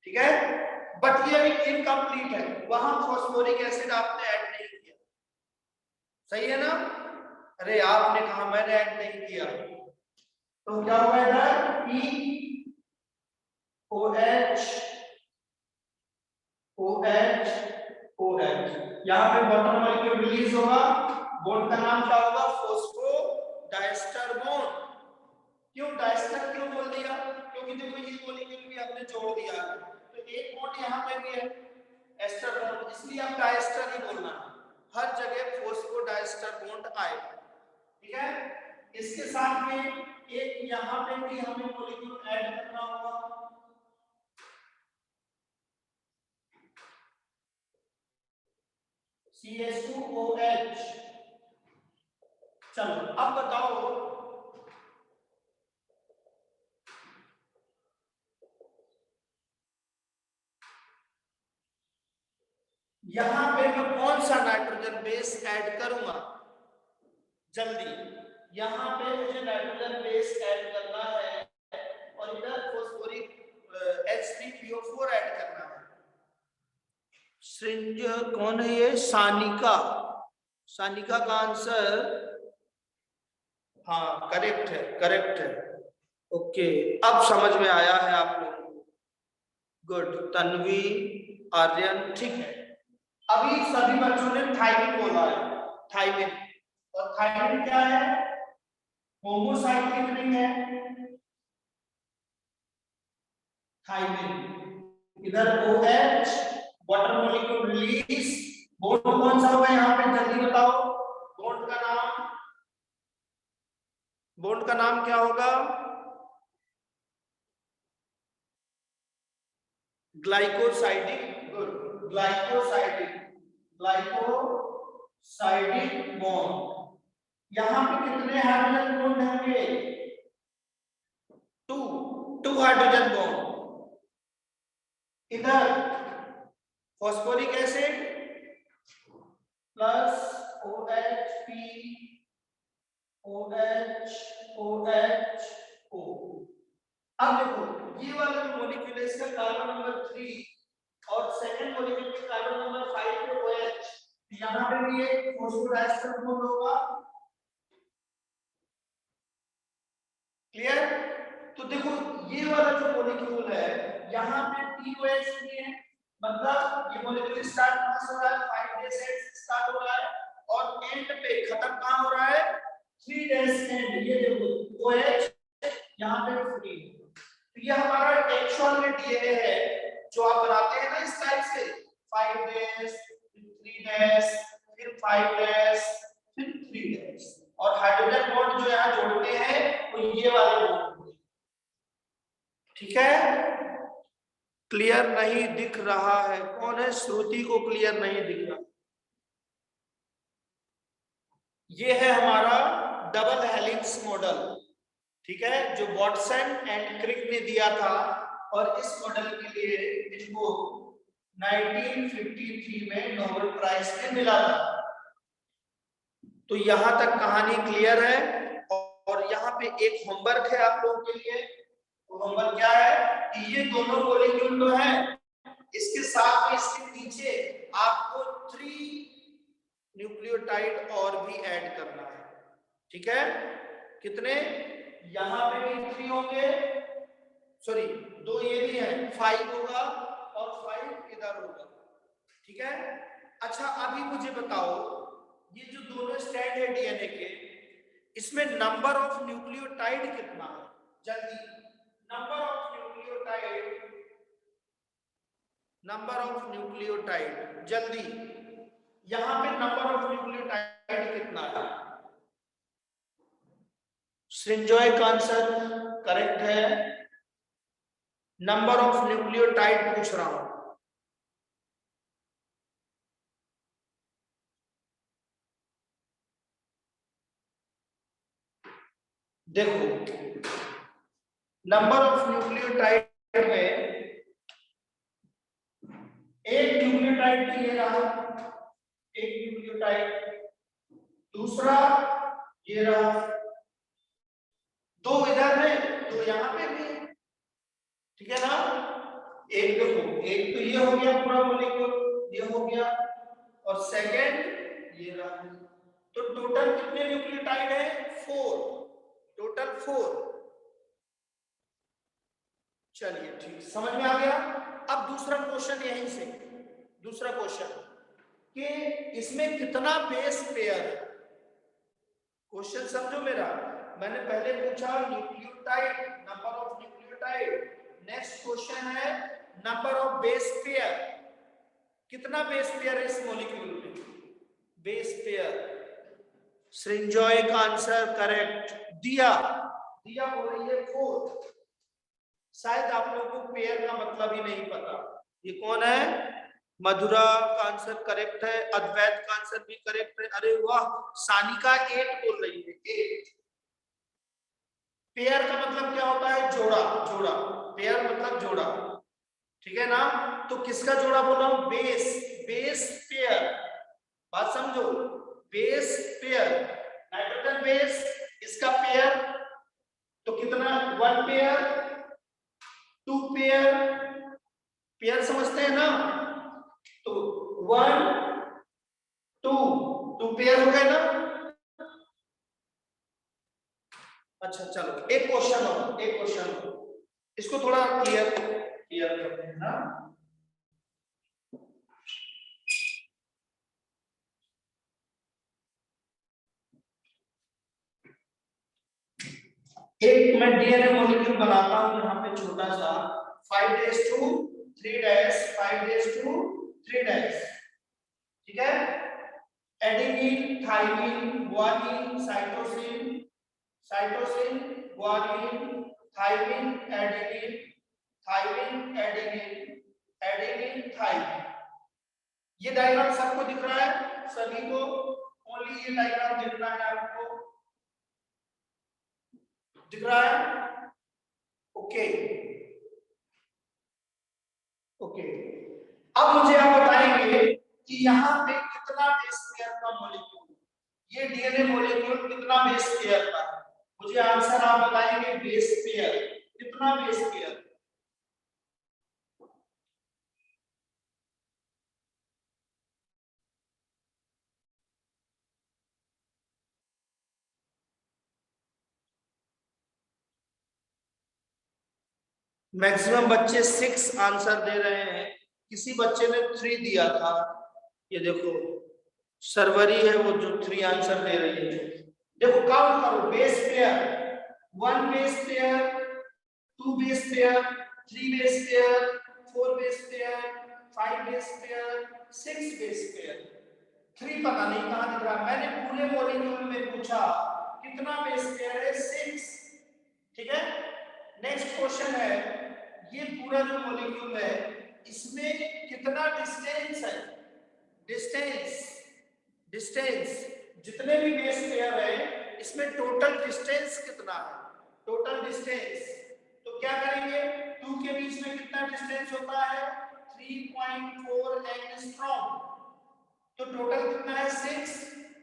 ठीक है, बट ये अभी इनकम्प्लीट है, वहां फॉस्फोरिक एसिड आपने ऐड नहीं किया, सही है ना, अरे आपने कहा मैंने ऐड नहीं किया, तो क्या होगा इधर EOH OH OH, यहाँ पे वाटर मॉलिक्यूल रिलीज होगा, बॉन्ड का नाम क्या होगा, फॉस्फोडाइस्टर बॉन्ड, क्यों डाइस्टर क्यों बोल दिया, क्योंकि देखो ये मॉलिक्यूल भी आपने जोड़ दिया है, तो एक बॉन्ड यहाँ पे भी है एस्टर बॉन्ड, इसलिए आप डाइस्टर ही बोलना, हर जगह फॉस्फोडाइस्टर बॉन्ड आएगा, ठीक है। इसके साथ में एक यहाँ पे भी हमें मॉलिक्यूल ऐड करना होगा, CH2OH, चलो अब बताओ यहां पे मैं कौन सा नाइट्रोजन बेस ऐड करूंगा, जल्दी, यहां पे मुझे नाइट्रोजन बेस ऐड करना है और इधर फॉस्फोरिक H3PO4 ऐड करना है, श्रिंज कौन है ये, सानिका, सानिका का आंसर हाँ करेक्ट है, करेक्ट है। ओके, अब समझ में आया है आप लोगों को। गुड, तन्वी, आर्यन, ठीक है। अभी सभी बच्चों ने थायमिन बोला है, थायमिन। और थायमिन क्या है? होमोसाइक्लिक रिंग है थायमिन। इधर OH water molecule release, bond कौन सा होगा यहाँ पे जल्दी बताओ? बॉन्ड का नाम, बॉन्ड का नाम क्या होगा? Glycosidic. Good, glycosidic, glycosidic bond. यहाँ पे कितने हाइड्रोजन बॉन्ड होंगे? Two hydrogen bond. इधर phosphoric acid plus OH, OH, O। अब देखो ये वाला जो मॉलिक्यूल है इसका कार्बन नंबर 3 और सेकंड मॉलिक्यूल के कार्बन नंबर 5 पे OH, यहाँ पे भी एक फॉस्फोडाइस्टर बॉन्ड होगा। क्लियर? तो देखो ये वाला जो मॉलिक्यूल है यहाँ पे TOH भी है, मतलब ये मॉलिक्यूल स्टार्ट कहां से हो रहा है? 5 डैश से स्टार्ट हो रहा है और एंड पे खत्म कहां हो रहा है? 3 डैश एंड। ये देखो OH यहाँ पे फ्री। तो ये हमारा एक्चुअल में डीएनए है जो आप बनाते हैं ना इस टाइप से, 5 डैश, 3 डैश, फिर 5 डैश, फिर 3 डैश। और हाइड्रोजन बॉन्ड जो यहाँ जोड़ते हैं वो ये वाले बॉन्ड। ठीक है? क्लियर नहीं दिख रहा है? कौन है? श्रुति को क्लियर नहीं दिख रहा। ये है हमारा डबल हेलिक्स मॉडल, ठीक है, जो वॉटसन एंड क्रिक ने दिया था। और इस मॉडल के लिए इनको 1953 में नोबेल प्राइज में मिला था। तो यहां तक कहानी क्लियर है। और यहाँ पे एक होमवर्क है आप लोगों के लिए। होमवर्क क्या है कि ये दोनों मॉलिक्यूल तो है, इसके साथ में इसके नीचे आपको 3 न्यूक्लियोटाइड और भी ऐड करना है। ठीक है? कितने? यहाँ पे भी 3 होंगे, सॉरी 2 ये भी है, 5 होगा और 5 इधर होगा। ठीक है? अच्छा अभी मुझे बताओ ये जो दोनों स्टैंड है डीएनए के, इसमें नंबर ऑफ न्यूक्लियोटाइड कितना है? जल्दी, number of nucleotide, number of nucleotide जल्दी। यहां पे नंबर ऑफ न्यूक्लियोटाइड कितना है? सृंजोय का आंसर करेक्ट है। नंबर ऑफ न्यूक्लियोटाइड पूछ रहा हूं। देखो नंबर ऑफ न्यूक्लियोटाइड में एक न्यूक्लियोटाइड तो ये रहा, एक न्यूक्लियोटाइड, दूसरा ये रहा, 2 इधर है, 2 यहाँ पे भी है। ठीक है ना? एक देखो, एक तो ये हो गया पूरा मॉलिक्यूल, ये हो गया, और सेकंड ये रहा। तो टोटल कितने न्यूक्लियोटाइड है? 4, टोटल 4। चलिए ठीक, समझ में आ गया। अब दूसरा क्वेश्चन यहीं से, दूसरा क्वेश्चन कि इसमें कितना बेस पेयर है? क्वेश्चन समझो मेरा। मैंने पहले पूछा nucleotide, number of nucleotide. Next question है नंबर ऑफ बेस पेयर। कितना बेस पेयर है इस मॉलिक्यूल में? Base pair. सृंजोय का आंसर करेक्ट। दिया, दिया बोल रही है 4। शायद आप लोगों को पेयर का मतलब ही नहीं पता। ये कौन है? मधुरा का आंसर करेक्ट है, अद्वैत का आंसर भी करेक्ट है। अरे वाह, सानिका 8 बोल रही है, 8। पेयर का मतलब क्या होता है? जोड़ा, जोड़ा। पेयर मतलब जोड़ा। ठीक है ना? तो किसका जोड़ा बोला हूं? Base, base pair. बात समझो, बेस पेयर, नाइट्रोजन बेस, इसका पेयर तो कितना? 1 पेयर, 2 पेयर, पेयर समझते हैं ना? तो 1 2 2 पेयर हो गए ना। अच्छा चलो एक क्वेश्चन हो, इसको थोड़ा क्लियर करते हैं ना। एक मैं डीएनए मॉलिक्यूल बनाता हूं यहाँ पे छोटा सा 5'2'3'5'2'3', ठीक है। Adenine, thymine, guanine, cytosine, guanine, thymine, adenine, thymine, adenine, adenine, thymine. ये डायग्राम सबको दिख रहा है, सभी को ओनली ये डायग्राम दिख रहा है, आपको दिख रहा है? Okay okay. अब मुझे आप बताएंगे कि यहाँ पे कितना बेस पेयर का मॉलिक्यूल, ये डीएनए मॉलिक्यूल कितना बेस पेयर का है? मुझे आंसर आप बताएंगे, बेस पेयर कितना बेस पेयर? मैक्सिमम बच्चे 6 आंसर दे रहे हैं, किसी बच्चे ने 3 दिया था। ये देखो सर्वरी है वो जो 3 आंसर दे रही है। देखो काउंट करो, base pair 1 base pair, 2 base pair, 3 base pair, 4 base pair, 5 base pair, 6 base pair. 3 पता नहीं कहां दिख रहा, मैंने पूरे मॉलिक्यूल में पूछा कितना बेस पेयर है, 6, ठीक है। नेक्स्ट क्वेश्चन है, ये पूरा जो मॉलिक्यूल है इसमें कितना डिस्टेंस है? डिस्टेंस जितने भी बेस पेयर है इसमें टोटल डिस्टेंस कितना है? टोटल डिस्टेंस तो क्या करेंगे, 2 के बीच में कितना डिस्टेंस होता है? 3.4 एंगस्ट्रॉम। तो टोटल कितना है? 6।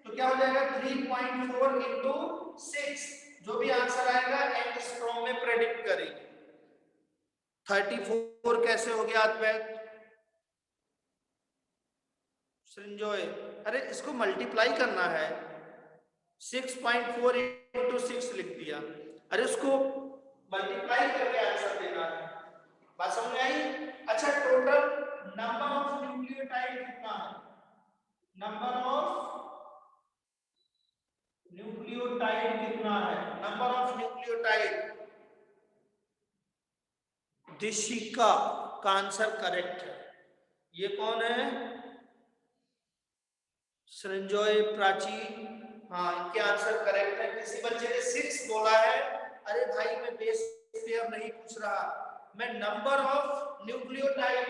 तो क्या हो जाएगा 3.4 इंटू 6, जो भी आंसर आएगा एंगस्ट्रॉम में प्रेडिक्ट करेंगे। 34 कैसे हो गया अद्वैत? संजोय, अरे इसको मल्टीप्लाई करना है, 6.4 इंटू 6 लिख दिया, अरे उसको मल्टीप्लाई करके आंसर देना है। बात समझ में आई? अच्छा टोटल नंबर ऑफ न्यूक्लियोटाइड कितना है? नंबर ऑफ न्यूक्लियोटाइड कितना है? नंबर ऑफ न्यूक्लियोटाइड, दिशिका का आंसर करेक्ट है। ये कौन है? संजय, प्राची, हाँ इनके आंसर करेक्ट है। किसी बच्चे ने 6 बोला है, अरे भाई मैं बेस पेयर नहीं पूछ रहा, मैं नंबर ऑफ न्यूक्लियोटाइड।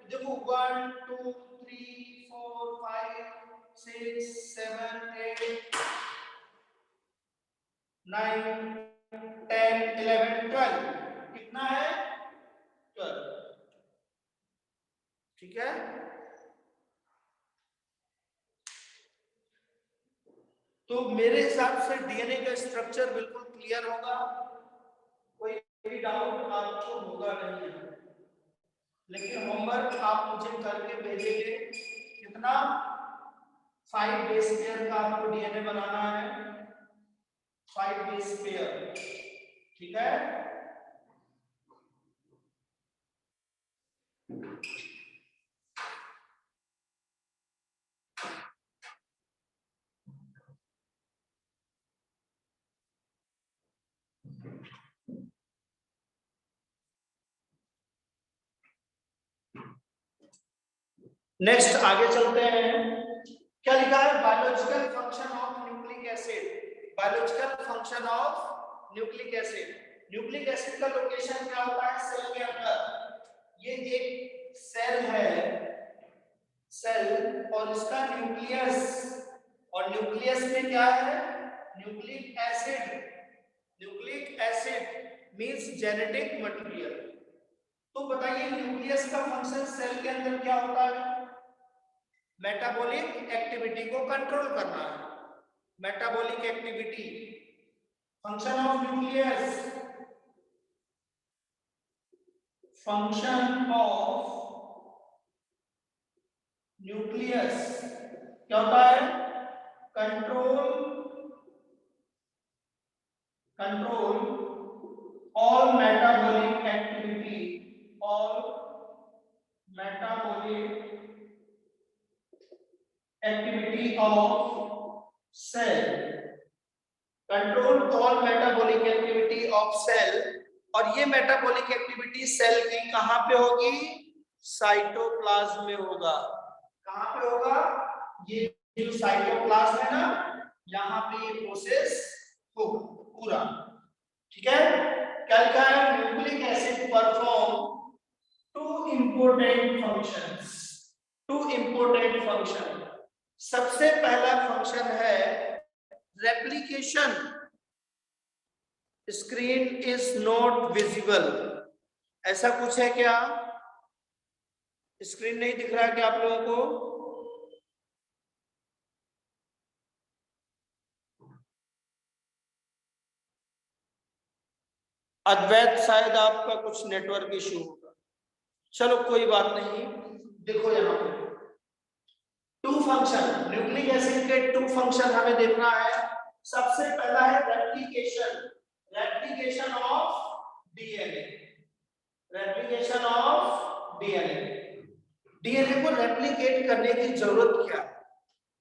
देखो 1 2 3 4 5 6 7 8 9 10 11 12, कितना है? 12, ठीक है। तो मेरे हिसाब से डीएनए का स्ट्रक्चर बिल्कुल क्लियर होगा, कोई भी डाउट आपको होगा नहीं है। लेकिन होमवर्क आप मुझे करके भेजेंगे, कितना? 5 बेस पेयर का आपको डीएनए बनाना है, 5 बेस पेयर, ठीक है। नेक्स्ट आगे चलते हैं, क्या लिखा है? Biological function of nucleic acid, biological function of nucleic acid. Nucleic acid का लोकेशन क्या होता है? सेल के अंदर। ये एक सेल है, सेल, और इसका न्यूक्लियस, और न्यूक्लियस में क्या है? Nucleic acid. Nucleic acid means genetic material. तो बताइए न्यूक्लियस का फंक्शन सेल के अंदर क्या होता है? मेटाबॉलिक एक्टिविटी को कंट्रोल करना है, metabolic activity. Function of nucleus, function of nucleus क्या होता है? control all metabolic activity of cell, control all metabolic activity of cell. और ये मेटाबॉलिक एक्टिविटी सेल की कहां पे होगी? साइटोप्लाज्म में होगा। कहां पे होगा? ये जो साइटोप्लाज्म है ना, यहाँ पे ये प्रोसेस होगा पूरा। ठीक है, क्या लिखा है? Nucleic acid perform two important function. सबसे पहला फंक्शन है replication. Screen is not visible, ऐसा कुछ है क्या? स्क्रीन नहीं दिख रहा है क्या आप लोगों को? अद्वैत, शायद आपका कुछ नेटवर्क इश्यू होगा। चलो कोई बात नहीं, देखो यहाँ पे टू फंक्शन, न्यूक्लिक एसिड के टू फंक्शन हमें देखना है। सबसे पहला है रेप्लिकेशन ऑफ डीएनए। डीएनए को रेप्लिकेट करने की जरूरत क्या है?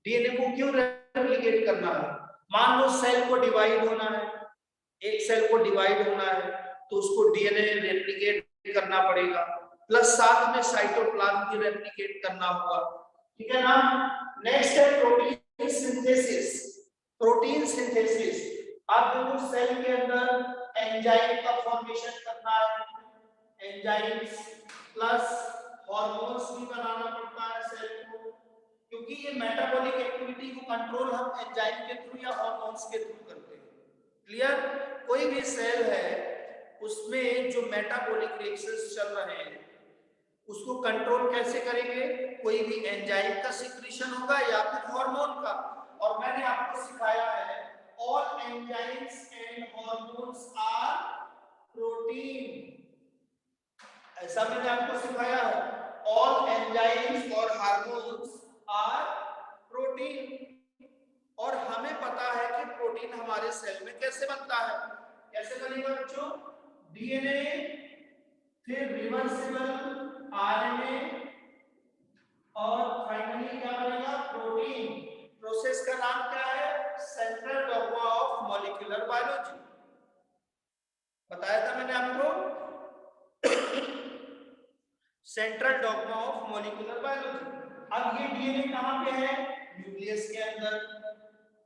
डीएनए को क्यों रेप्लिकेट करना है? मान लो सेल को डिवाइड होना है, एक सेल को डिवाइड होना है तो उसको डीएनए रेप्लिकेट करना पड़ेगा, प्लस साथ में साइटोप्लाज्म भी रेप्लिकेट करना होगा। ठीक है ना? नेक्स्ट है प्रोटीन सिंथेसिस। आप देखो सेल के अंदर एंजाइम का फॉर्मेशन करना है, एंजाइम्स प्लस हार्मोन्स भी बनाना पड़ता है सेल को, क्योंकि ये मेटाबॉलिक एक्टिविटी को कंट्रोल हम एंजाइम के थ्रू या हार्मोन्स के थ्रू करते हैं। क्लियर? कोई भी सेल है उसमें जो मेटाबॉलिक रिएक्शंस चल रहे हैं उसको कंट्रोल कैसे करेंगे? कोई भी एंजाइम का सिक्रीशन होगा या फिर हार्मोन का। और मैंने आपको सिखाया है all enzymes and hormones are protein, ऐसा मैंने आपको सिखाया है। ऑल एंजाइम्स और हार्मोन्स आर प्रोटीन। और हमें पता है कि प्रोटीन हमारे सेल में कैसे बनता है। कैसे बनेगा बच्चों? डीएनए, फिर रिवर्सिबल आरएनए और फाइनली क्या बनेगा? प्रोटीन। प्रोसेस का नाम क्या है? Central dogma of molecular biology. बताया था मैंने आपको central dogma of molecular biology. अब ये डीएनए कहां पे है? न्यूक्लियस के अंदर।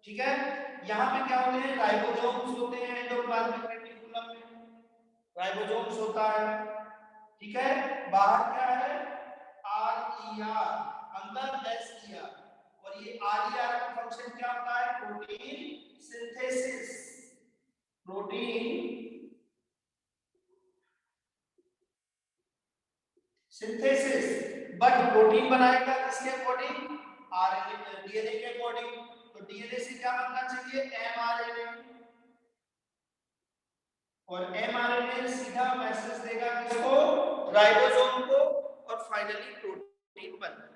ठीक है, यहाँ पे क्या होते हैं? राइबोसोम्स होते हैं एंडोप्लाज्मिक रेटिकुलम में, राइबोसोम्स होता है। ठीक है, बाहर क्या है? आरईआर, अंदर एसईआर। और ये आरईआर का फंक्शन क्या होता है? Protein synthesis. बट प्रोटीन बनाएगा किसके अकॉर्डिंग? आरएनए, डीएनए के अकॉर्डिंग। तो डीएनए से क्या बनना चाहिए? एमआरएनए। और एमआरएनए सीधा मैसेज देगा किसको? राइबोसोम को, और फाइनली प्रोटीन बनना।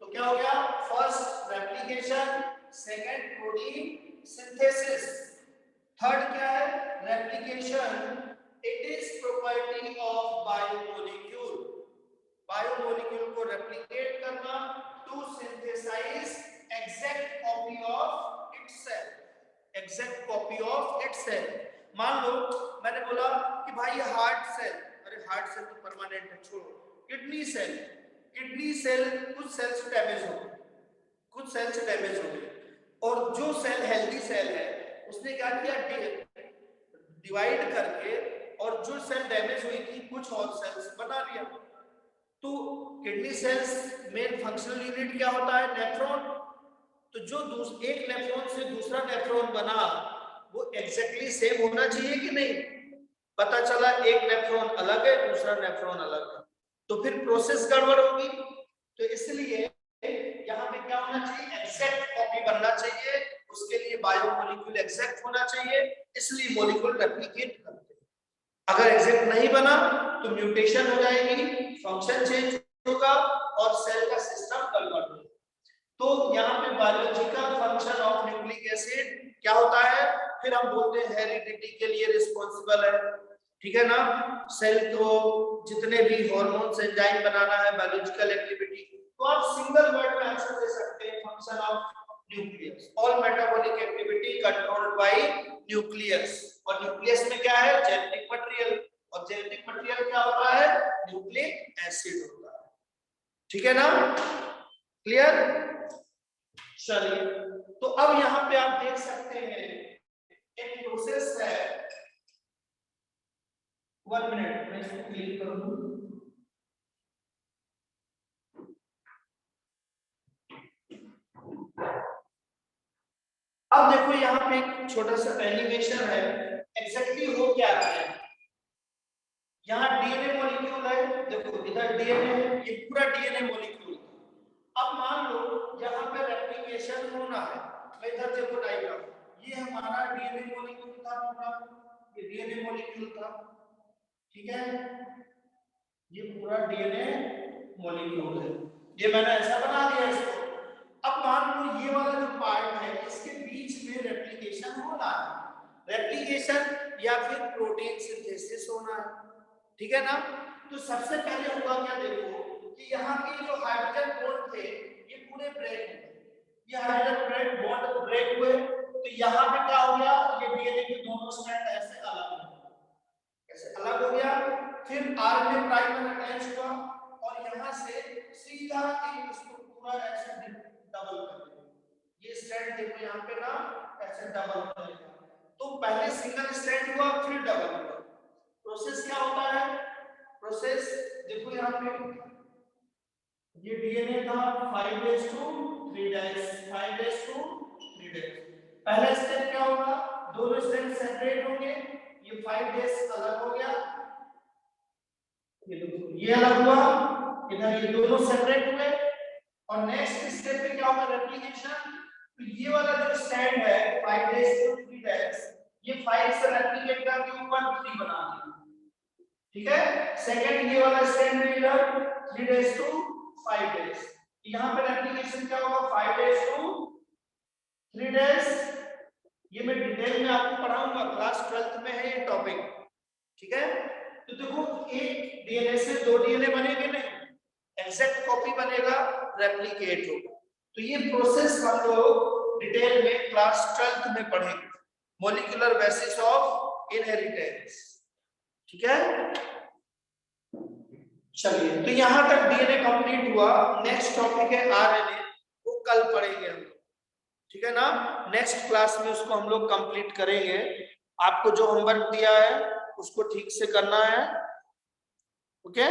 तो क्या हो गया? First replication, second protein synthesis, third क्या है? Replication. It is property of biomolecule. Biomolecule को रेप्लिकेट करना to synthesize exact copy of itself. मान लो मैंने बोला कि भाई हार्ट सेल, अरे हार्ट सेल तो परमानेंट है, छोड़ो। किडनी सेल कुछ सेल्स डैमेज हो गए, और जो सेल हेल्दी सेल है उसने क्या किया? डिवाइड करके, और जो सेल डैमेज हुई थी कुछ और सेल्स बना लिया। तो kidney cells main functional unit क्या होता है? नेफ्रॉन। तो जो एक नेफ्रॉन से दूसरा नेफ्रॉन बना वो एग्जैक्टली सेम होना चाहिए कि नहीं? पता चला एक नेफ्रॉन अलग है, दूसरा नेफ्रॉन अलग है, तो फिर प्रोसेस गड़बड़ होगी। तो इसलिए यहाँ पे क्या होना चाहिए? एग्जैक्ट कॉपी बनना चाहिए। उसके लिए बायोमोलिक्यूल एग्जैक्ट होना चाहिए, इसलिए मॉलिक्यूल रेप्लिकेट करते हैं। अगर एग्जैक्ट नहीं बना तो म्यूटेशन हो जाएगी, फंक्शन चेंज होगा और सेल का सिस्टम गड़बड़ होगा। तो यहाँ पे बायोलॉजिकल फंक्शन ऑफ क्या होता है, फिर हम बोलते हैं हेरिडिटी के लिए रिस्पॉन्सिबल है, ठीक है ना। सेल को जितने भी हार्मोन्स एंजाइम बनाना है, बायोलॉजिकल एक्टिविटी, तो आप सिंगल वर्ड में आंसर दे सकते हैं, function of nucleus. All metabolic activity controlled by nucleus. और न्यूक्लियस में क्या है, जेनेटिक मटेरियल, और जेनेटिक मटेरियल क्या होता है, न्यूक्लिक एसिड होता है, ठीक है ना, क्लियर। चलिए, तो अब यहाँ पे आप देख सकते हैं एक प्रोसेस है, 1 मिनट मैं इसको क्लिक कर दूं। अब देखो यहाँ पे एक छोटा सा एनिमेशन है, एग्जैक्टली हो क्या रहा है। यहाँ डीएनए मॉलिक्यूल है, देखो इधर डीएनए है, ये पूरा डीएनए मॉलिक्यूल। अब मान लो यहाँ पे रेप्लिकेशन होना है, मैं इधर देखो डायग्राम, ये हमारा डीएनए मॉलिक्यूल था पूरा, ये डीएनए मॉलिक्यूल था, ठीक है, ये पूरा डीएनए मॉलिक्यूल है, ये मैंने ऐसा बना दिया इसको। अब मान लो ये वाला जो पार्ट है, इसके बीच में रेप्लिकेशन होना है, रेप्लिकेशन या फिर प्रोटीन सिंथेसिस होना है, ठीक है ना। तो सबसे पहले हुआ क्या, देखो कि यहाँ के जो हाइड्रोजन बॉन्ड थे ये पूरे ब्रेक हुए, ये हाइड्रोजन बॉन्ड ब्रेक हुए, तो यहाँ पे क्या हो गया, ये डीएनए के दोनों स्ट्रैंड ऐसे अलग हो गए, ऐसे अलग हो गया, फिर आरएनए प्राइमर अटैच हुआ और यहाँ से सीधा एक इसको पूरा ऐसे डबल कर दिया, ये स्ट्रैंड देखो यहाँ पे ना ऐसे डबल कर दिया, तो पहले सिंगल स्ट्रैंड हुआ फिर डबल हुआ। प्रोसेस क्या होता है, प्रोसेस देखो यहाँ पे ये डीएनए था 5s2 3s, पहला स्टेप क्या होगा, दोनों स्ट्रैंड सेपरेट होंगे, ये 5s अलग हो गया, ये अलग हुआ, इधर ये दोनों सेपरेट हुए, और नेक्स्ट स्टेप पे क्या होगा, रेप्लिकेशन। तो ये वाला जो स्ट्रैंड है 5s2 3s, ये 5 से रेप्लिकेट करके ऊपर 3 बना दिया, ठीक है। सेकंड ये वाला स्ट्रैंड है इधर 3s2 5s, यहाँ पे रेप्लिकेशन क्या होगा 5s2 3s, ये मैं डिटेल में आपको पढ़ाऊंगा, क्लास 12th में है ये टॉपिक, ठीक है। तो देखो एक डीएनए से 2 डीएनए बनेंगे नहीं, एग्जैक्ट कॉपी बनेगा, रेप्लिकेट होगा। तो ये प्रोसेस हम लोग डिटेल में क्लास 12th में पढ़ेंगे, मॉलिक्यूलर बेसिस ऑफ इनहेरिटेंस, ठीक है। चलिए, तो यहां तक डीएनए कंप्लीट हुआ, नेक्स्ट टॉपिक है आरएनए, वो कल पढ़ेंगे हम, ठीक है ना। नेक्स्ट क्लास में उसको हम लोग कंप्लीट करेंगे, आपको जो होमवर्क दिया है उसको ठीक से करना है, ओके।